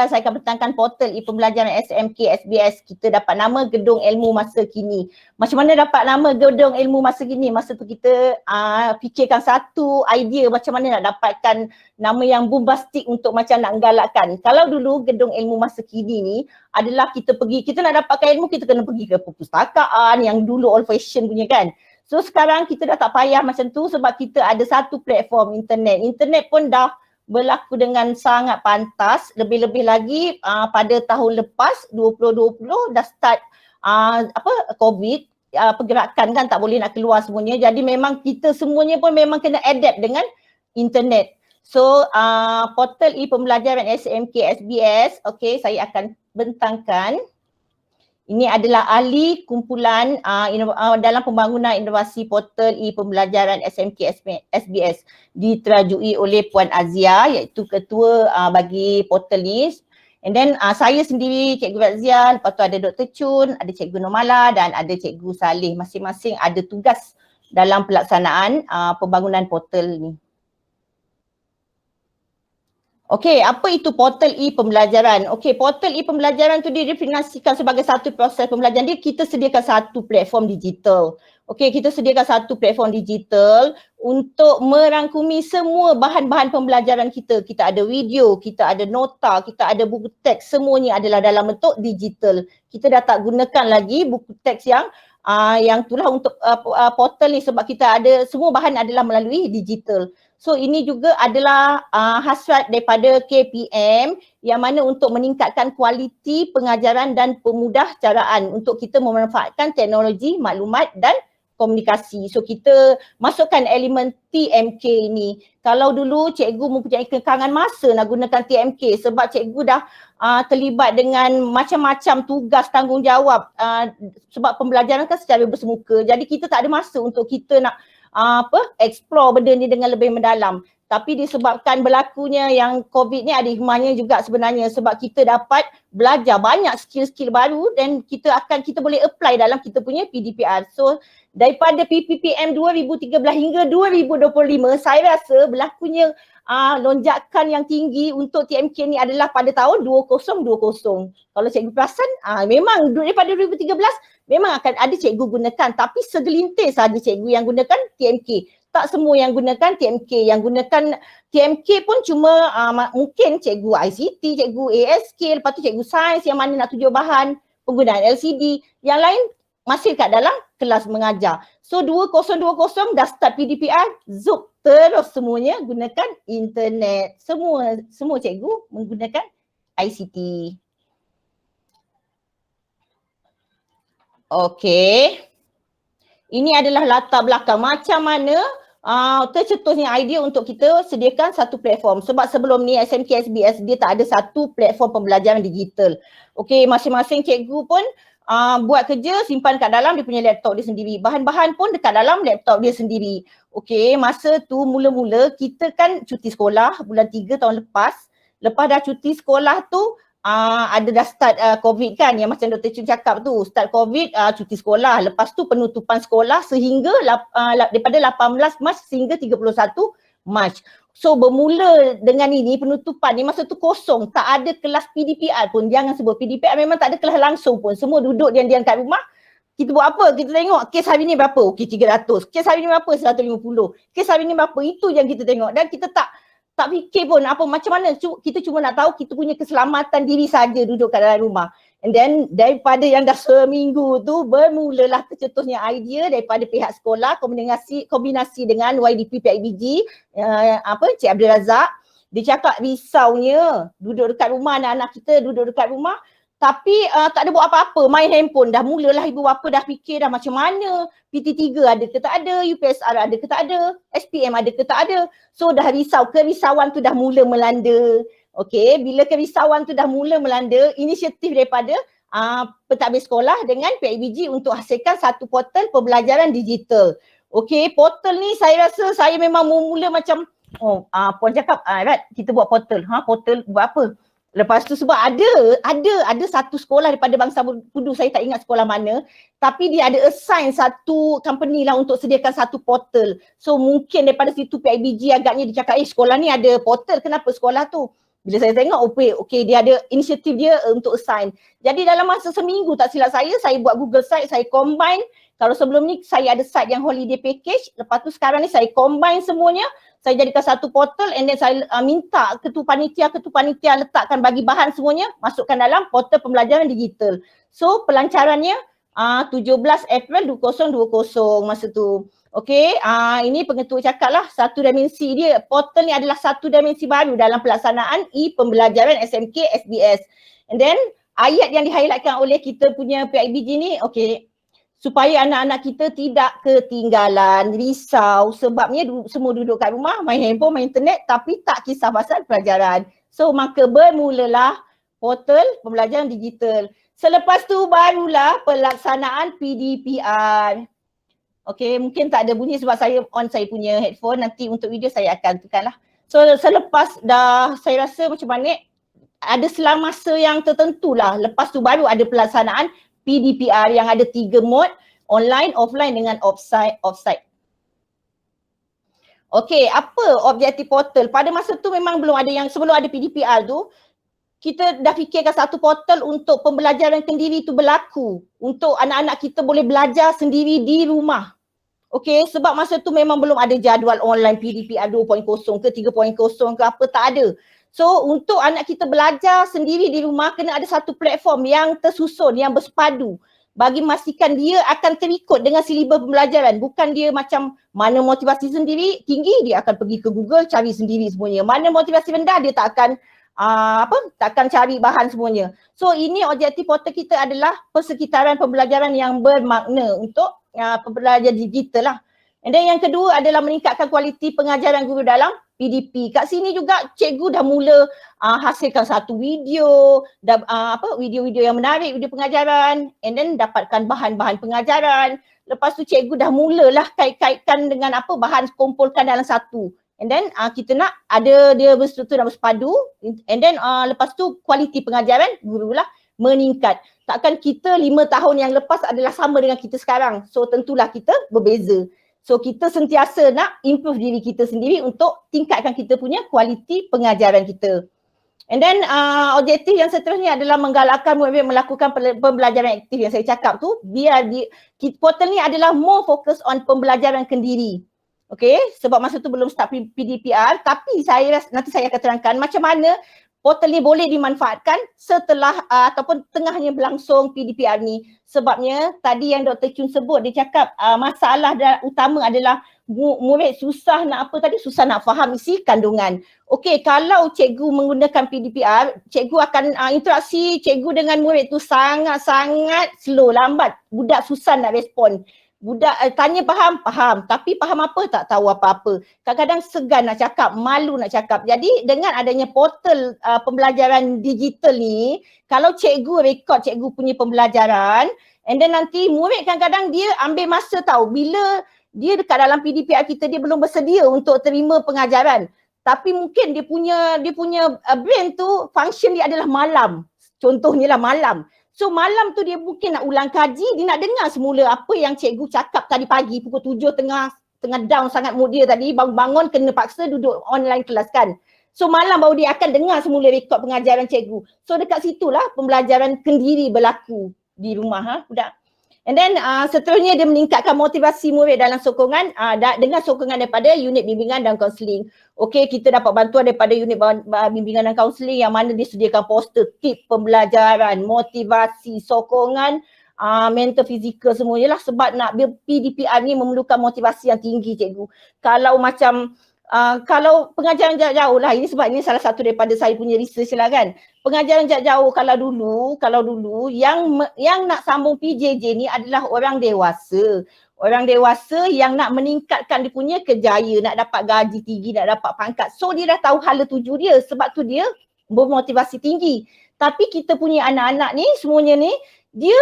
saya akan bentangkan portal e-pembelajaran SMK SBS. Kita dapat nama Gedung Ilmu Masa Kini. Macam mana dapat nama Gedung Ilmu Masa Kini? Masa tu kita fikirkan satu idea macam mana nak dapatkan nama yang bombastik untuk macam nak galakkan. Kalau dulu Gedung Ilmu Masa Kini ni adalah kita nak dapatkan ilmu, kita kena pergi ke perpustakaan yang dulu old fashion punya kan. So sekarang kita dah tak payah macam tu sebab kita ada satu platform internet. Internet pun dah berlaku dengan sangat pantas, lebih-lebih lagi pada tahun lepas 2020 dah start COVID. pergerakan kan, tak boleh nak keluar semuanya. Jadi memang kita semuanya pun memang kena adapt dengan internet. So portal e-pembelajaran SMK SBS, okay, saya akan bentangkan. Ini adalah ahli kumpulan dalam pembangunan inovasi portal e-pembelajaran SMK SBS diterajui oleh Puan Azia, iaitu ketua bagi portal ni. And then saya sendiri, Cikgu Razia, lepas tu ada Dr. Chun, ada Cikgu Normala dan ada Cikgu Saleh. Masing-masing ada tugas dalam pelaksanaan pembangunan portal ni. Okey, apa itu portal e-pembelajaran? Okey, portal e-pembelajaran tu didefinisikan sebagai satu proses pembelajaran. Kita sediakan satu platform digital. Okey, kita sediakan satu platform digital untuk merangkumi semua bahan-bahan pembelajaran kita. Kita ada video, kita ada nota, kita ada buku teks, semuanya adalah dalam bentuk digital. Kita dah tak gunakan lagi buku teks yang itulah untuk portal ni, sebab kita ada semua bahan adalah melalui digital. So ini juga adalah hasrat daripada KPM yang mana untuk meningkatkan kualiti pengajaran dan pemudahcaraan untuk kita memanfaatkan teknologi maklumat dan komunikasi. So kita masukkan elemen TMK ini. Kalau dulu cikgu mempunyai kekangan masa nak gunakan TMK sebab cikgu dah terlibat dengan macam-macam tugas tanggungjawab sebab pembelajaran kan secara bersemuka. Jadi kita tak ada masa untuk kita nak explore benda ni dengan lebih mendalam. Tapi disebabkan berlakunya yang COVID ni ada hikmahnya juga sebenarnya, sebab kita dapat belajar banyak skill-skill baru dan kita boleh apply dalam kita punya PDPR. So daripada PPPM 2013 hingga 2025, saya rasa berlakunya lonjakan yang tinggi untuk TMK ni adalah pada tahun 2020. Kalau cikgu perasan, memang daripada 2013 memang akan ada cikgu gunakan, tapi segelintir saja cikgu yang gunakan TMK. Tak semua yang gunakan TMK. Yang gunakan TMK pun cuma mungkin cikgu ICT, cikgu ASK, lepas tu cikgu sains yang mana nak tunjuk bahan, penggunaan LCD. Yang lain masih kat dalam kelas mengajar. So 2020 dah start PDPR, zup terus semuanya gunakan internet. Semua cikgu menggunakan ICT. Okey. Ini adalah latar belakang macam mana tercetusnya idea untuk kita sediakan satu platform. Sebab sebelum ni SMK SBS dia tak ada satu platform pembelajaran digital. Okey, masing-masing cikgu pun buat kerja, simpan kat dalam dia punya laptop dia sendiri. Bahan-bahan pun dekat dalam laptop dia sendiri. Okey, masa tu mula-mula kita kan cuti sekolah bulan 3 tahun lepas. Lepas dah cuti sekolah tu ada dah start COVID kan, yang macam Dr. Chun cakap tu, start COVID, cuti sekolah. Lepas tu penutupan sekolah sehingga daripada 18 Mac sehingga 31 Mac. So bermula dengan ini, penutupan ni masa tu kosong, tak ada kelas PDPR pun. Jangan sebut PDPR, memang tak ada kelas langsung pun. Semua duduk diam-diam kat rumah. Kita buat apa? Kita tengok kes hari ni berapa? Okey 300. Kes hari ni berapa? 150. Kes hari ni berapa? Itu yang kita tengok. Dan kita tak fikir pun apa macam mana, kita cuma nak tahu kita punya keselamatan diri saja duduk kat dalam rumah. And then daripada yang dah seminggu tu bermulalah tercetusnya idea daripada pihak sekolah kombinasi dengan YDP PIBG Cik Abdul Razak. Dia cakap risaunya duduk dekat rumah, anak-anak kita duduk dekat rumah tapi tak ada buat apa-apa, main handphone. Dah mulalah ibu bapa dah fikir dah macam mana, PT3 ada ke tak ada, UPSR ada ke tak ada, SPM ada ke tak ada. So dah risau, kerisauan tu dah mula melanda. Okey, bila kerisauan tu dah mula melanda, inisiatif daripada pentadbir sekolah dengan PIBG untuk hasilkan satu portal pembelajaran digital. Okey, portal ni saya rasa saya memang mula macam Puan cakap, Rat, kita buat portal. Portal buat apa? Lepas tu sebab ada satu sekolah daripada Bangsa Pudu, saya tak ingat sekolah mana, tapi dia ada assign satu company lah untuk sediakan satu portal. So mungkin daripada situ PIBG agaknya dia cakap, sekolah ni ada portal, kenapa sekolah tu? Bila saya tengok, okay, dia ada inisiatif dia untuk assign. Jadi dalam masa seminggu tak silap saya buat Google site, saya combine. Kalau sebelum ni saya ada site yang holiday package, lepas tu sekarang ni saya combine semuanya. Saya jadikan satu portal and then saya minta ketua panitia letakkan bagi bahan semuanya, masukkan dalam portal pembelajaran digital. So pelancarannya 17 April 2020 masa tu. Okey, ini pengetua cakap lah satu dimensi dia. Portal ni adalah satu dimensi baru dalam pelaksanaan e-pembelajaran SMK SBS. And then ayat yang di-highlightkan oleh kita punya PIBG ni, okey, supaya anak-anak kita tidak ketinggalan, risau sebabnya semua duduk kat rumah, main handphone, main internet tapi tak kisah pasal pelajaran. So maka bermulalah portal pembelajaran digital. Selepas tu barulah pelaksanaan PDPR. Okay, mungkin tak ada bunyi sebab saya on saya punya headphone, nanti untuk video saya akan tekanlah. So selepas dah saya rasa macam mana, ada selang masa yang tertentu lah. Lepas tu baru ada pelaksanaan PDPR yang ada 3 mode, online, offline dengan offsite. Okay, apa objektif portal? Pada masa tu memang belum ada yang, sebelum ada PDPR tu, kita dah fikirkan satu portal untuk pembelajaran kendiri tu berlaku. Untuk anak-anak kita boleh belajar sendiri di rumah. Okay, sebab masa tu memang belum ada jadual online PDPR 2.0 ke 3.0 ke apa, tak ada. So untuk anak kita belajar sendiri di rumah, kena ada satu platform yang tersusun, yang bersepadu bagi memastikan dia akan terikut dengan silibus pembelajaran. Bukan dia macam mana motivasi sendiri tinggi, dia akan pergi ke Google cari sendiri semuanya. Mana motivasi rendah, dia tak akan takkan cari bahan semuanya. So ini objektif portal kita adalah persekitaran pembelajaran yang bermakna untuk pembelajaran digital lah. And then yang kedua adalah meningkatkan kualiti pengajaran guru dalam PDP. Kat sini juga cikgu dah mula hasilkan satu video, video-video yang menarik, video pengajaran, and then dapatkan bahan-bahan pengajaran. Lepas tu cikgu dah mulalah kait-kaitkan dengan bahan kumpulkan dalam satu. And then kita nak ada dia berstruktur dan bersepadu, and then lepas tu kualiti pengajaran guru lah meningkat. Takkan kita 5 tahun yang lepas adalah sama dengan kita sekarang. So tentulah kita berbeza. So kita sentiasa nak improve diri kita sendiri untuk tingkatkan kita punya kualiti pengajaran kita. And then objektif yang seterusnya adalah menggalakkan murid melakukan pembelajaran aktif yang saya cakap tu, biar portal ni adalah more focus on pembelajaran kendiri. Okay, sebab masa tu belum start PDPR, tapi nanti saya akan terangkan macam mana portal ni boleh dimanfaatkan setelah ataupun tengahnya berlangsung PDPR ni. Sebabnya tadi yang Dr. Chun sebut, dia cakap masalah utama adalah murid susah nak faham isi kandungan. Okay, kalau cikgu menggunakan PDPR, cikgu akan interaksi cikgu dengan murid tu sangat-sangat slow, lambat. Budak susah nak respon. Budak tanya faham, tapi faham apa tak tahu apa-apa. Kadang-kadang segan nak cakap, malu nak cakap. Jadi dengan adanya portal pembelajaran digital ni, kalau cikgu rekod cikgu punya pembelajaran, and then nanti murid kadang-kadang dia ambil masa tahu bila dia dekat dalam PDPR kita, dia belum bersedia untuk terima pengajaran. Tapi mungkin dia punya brain tu function dia adalah malam. Contohnya lah malam. So malam tu dia mungkin nak ulang kaji, dia nak dengar semula apa yang cikgu cakap tadi pagi pukul 7 tengah down sangat mood dia tadi, bangun kena paksa duduk online kelas kan. So malam baru dia akan dengar semula rekod pengajaran cikgu. So dekat situlah pembelajaran kendiri berlaku di rumah budak. And then seterusnya dia meningkatkan motivasi murid dalam sokongan dengan sokongan daripada unit bimbingan dan kaunseling. Okey, kita dapat bantuan daripada unit bimbingan dan kaunseling yang mana disediakan poster, tip pembelajaran, motivasi, sokongan mental, fizikal semuanya lah, sebab nak PDPR ni memerlukan motivasi yang tinggi cikgu. Kalau macam kalau pengajaran jarak jauh lah, ini sebab ini salah satu daripada saya punya research lah kan. Pengajaran jarak jauh kalau dulu yang nak sambung PJJ ni adalah orang dewasa. Orang dewasa yang nak meningkatkan dia punya kerjaya, nak dapat gaji tinggi, nak dapat pangkat. So dia dah tahu hala tuju dia, sebab tu dia bermotivasi tinggi. Tapi kita punya anak-anak ni semuanya ni, dia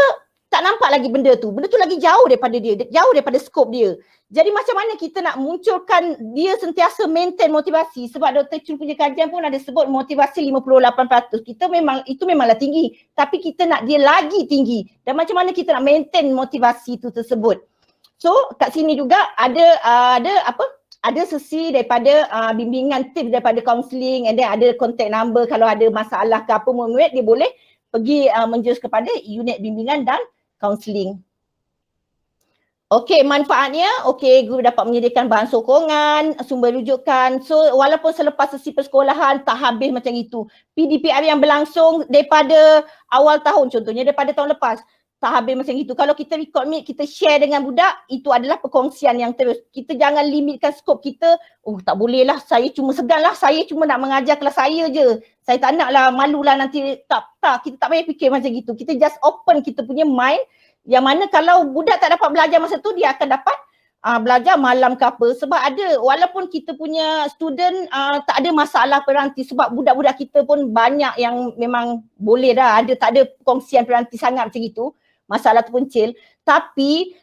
tak nampak lagi benda tu lagi jauh daripada dia, jauh daripada skop dia. Jadi macam mana kita nak munculkan dia sentiasa maintain motivasi, sebab Dr. Chun punya kajian pun ada sebut motivasi 58%. Itu memanglah tinggi, tapi kita nak dia lagi tinggi. Dan macam mana kita nak maintain motivasi itu tersebut. So kat sini juga ada sesi daripada bimbingan tips daripada counselling, and then ada contact number kalau ada masalah ke apa, murid dia boleh pergi menjurus kepada unit bimbingan dan kaunseling. Okey, manfaatnya, guru dapat menyediakan bahan sokongan, sumber rujukan. So walaupun selepas sesi persekolahan tak habis macam itu, PDPR yang berlangsung daripada awal tahun, contohnya daripada tahun lepas, tak habis macam itu. Kalau kita record meet, kita share dengan budak, itu adalah perkongsian yang terus. Kita jangan limitkan skop kita, tak boleh lah, saya cuma segan lah, saya cuma nak mengajar kelas saya je. Saya tak nak lah, malu lah nanti. Tak, kita tak payah fikir macam gitu. Kita just open kita punya mind, Yang mana kalau budak tak dapat belajar masa tu, dia akan dapat belajar malam ke apa. Sebab ada, walaupun kita punya student tak ada masalah peranti, sebab budak-budak kita pun banyak yang memang boleh dah, ada tak ada kongsian peranti sangat macam itu, masalah tu pencil. Tapi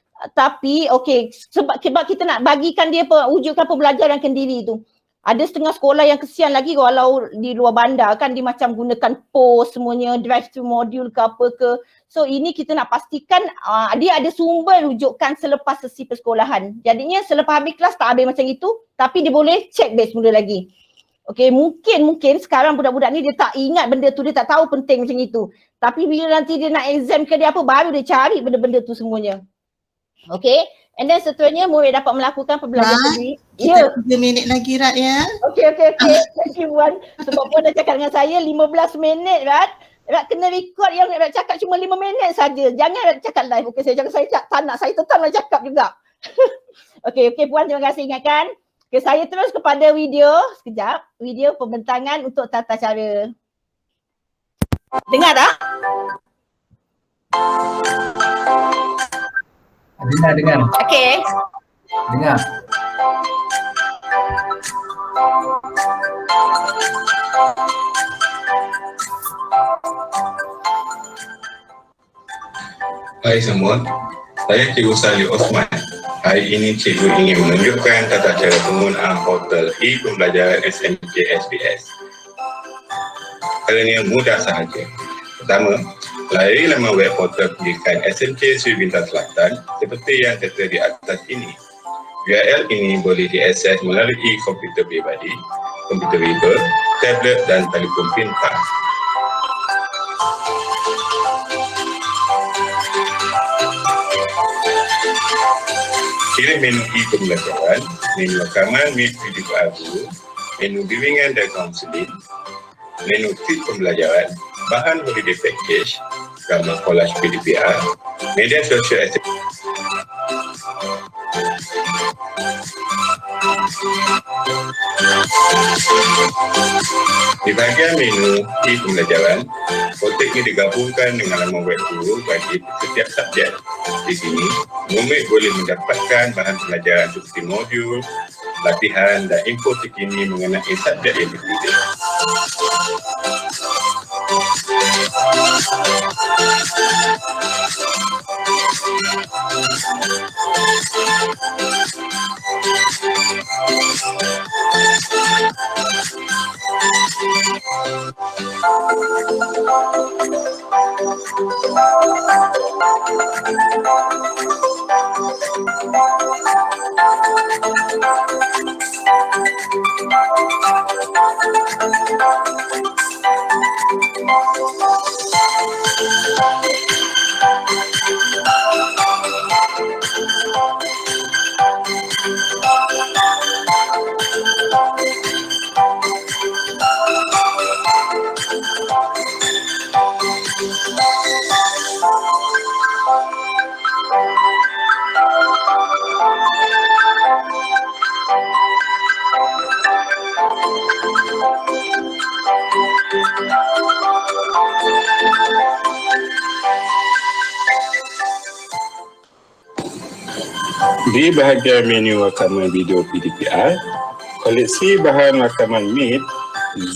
okey, sebab kita nak bagikan dia wujudkan pembelajaran kendiri tu. Ada setengah sekolah yang kesian lagi walau di luar bandar kan, dia macam gunakan POS semuanya, drive through module ke apa ke. So ini kita nak pastikan dia ada sumber rujukan selepas sesi persekolahan. Jadinya selepas habis kelas tak habis macam itu, tapi dia boleh check base mula lagi. Okay, mungkin sekarang budak-budak ni dia tak ingat benda tu, dia tak tahu penting macam itu. Tapi bila nanti dia nak exam ke dia apa, baru dia cari benda-benda tu semuanya. Okay, and then seterusnya murid dapat melakukan pembelajaran sendiri. Kita 3 minit lagi Rat ya. Okay. Thank you Wan. Sebab Puan dah cakap dengan saya 15 minit Rat. Rat kena record yang Rat cakap cuma 5 minit saja. Jangan Rat cakap live. Okay, saya tak nak. Saya tetap nak cakap juga. Okay Puan, terima kasih ingatkan. Okay, saya terus kepada video. Sekejap. Video pembentangan untuk tata cara. Dengar tak? Dengar. Okay. Dengar. Hai semua, saya Cikgu Salih Osman. Hari ini cikgu ingin menunjukkan tata cara penggunaan portal e-pembelajaran SMK SBS. Caranya mudah sahaja. Pertama, layari laman web portal pendidikan SMK Sri Bintang Selatan seperti yang tertera di atas ini. URL ini boleh diakses melalui komputer pribadi, komputer riba, tablet dan telefon pintar. Kira menu e-pembelajaran, menu rakaman video baru, menu bimbingan dan kaunseling, menu tip pembelajaran, bahan holiday package, gambar collage PDPR, media sosial Di bahagian menu e-pembelajaran, kotak ini digabungkan dengan laman web guru bagi setiap subjek. Di sini, murid boleh mendapatkan bahan pelajaran seperti modul, latihan dan info terkini mengenai subjek yang dipilih. Di bahagian menu rakaman video PDPR, koleksi bahan rakaman Meet,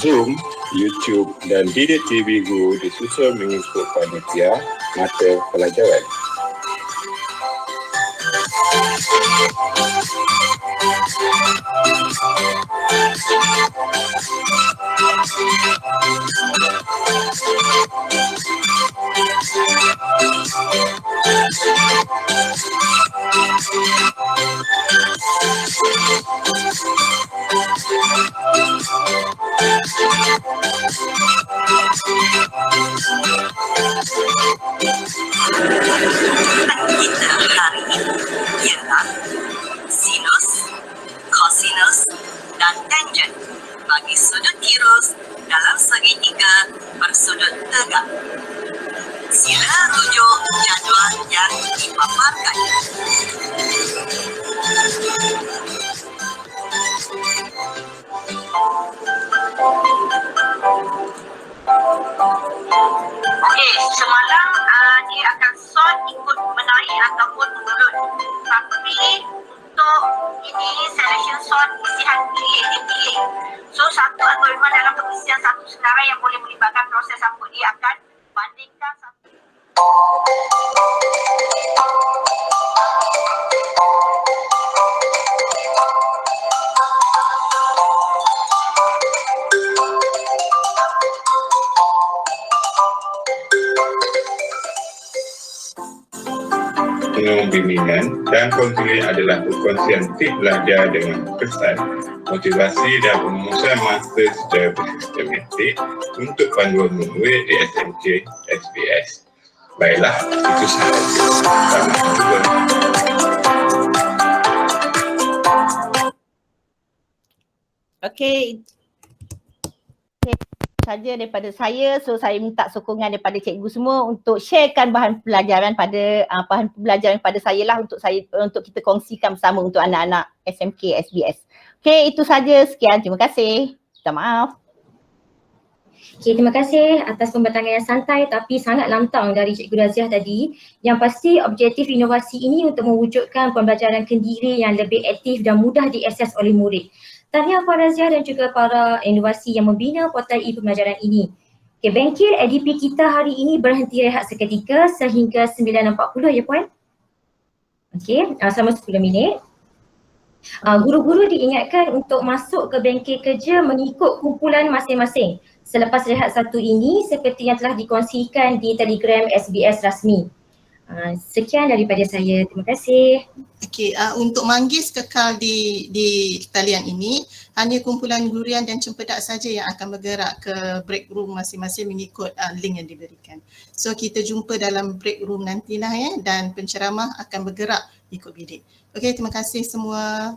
Zoom, YouTube dan Didik TV Guru disusun mengikut panitia mata pelajaran. Kita hari ini ialah sinus, kosinus dan tangen bagi sudut tirus dalam segitiga bersudut tegak. Sila rujuk jadual yang dipaparkan. Okey, semalam dia akan sort ikut naik ataupun menurun. Tapi untuk ini selection sort isihan pilih. So satu algoritma dalam pengisian satu senarai yang boleh melibatkan proses apa dia akan bandingkan satu. Penuh bimbingan dan konseling adalah perkongsian tip belajar dengan kesan, motivasi dan pengurusan master secara bersistematik untuk panduan murid di SMK SBS. Baiklah, itu sahaja. Selamat jumpa. Okey. Saja daripada saya, so saya minta sokongan daripada cikgu semua untuk sharekan bahan pelajaran pada saya lah untuk kita kongsikan bersama untuk anak-anak SMK SBS. Okey, itu saja. Sekian, terima kasih. Minta maaf. Okay, terima kasih atas pembatangan yang santai tapi sangat lantang dari Cikgu Raziah tadi. Yang pasti objektif inovasi ini untuk mewujudkan pembelajaran kendiri yang lebih aktif dan mudah diakses oleh murid. Tahniah Puan Raziah dan juga para inovasi yang membina portal e-pembelajaran ini. Okay, bengkel ADP kita hari ini berhenti rehat seketika sehingga 9.40 ya Puan? Okay, selama 10 minit. Guru-guru diingatkan untuk masuk ke bengkel kerja mengikut kumpulan masing-masing selepas rehat satu ini seperti yang telah dikongsikan di Telegram SBS rasmi. Sekian daripada saya. Terima kasih. Okey, untuk manggis kekal di talian ini, hanya kumpulan gurian dan cempedak saja yang akan bergerak ke break room masing-masing mengikut link yang diberikan. So kita jumpa dalam break room nantilah dan penceramah akan bergerak ikut bilik. Okey, terima kasih semua.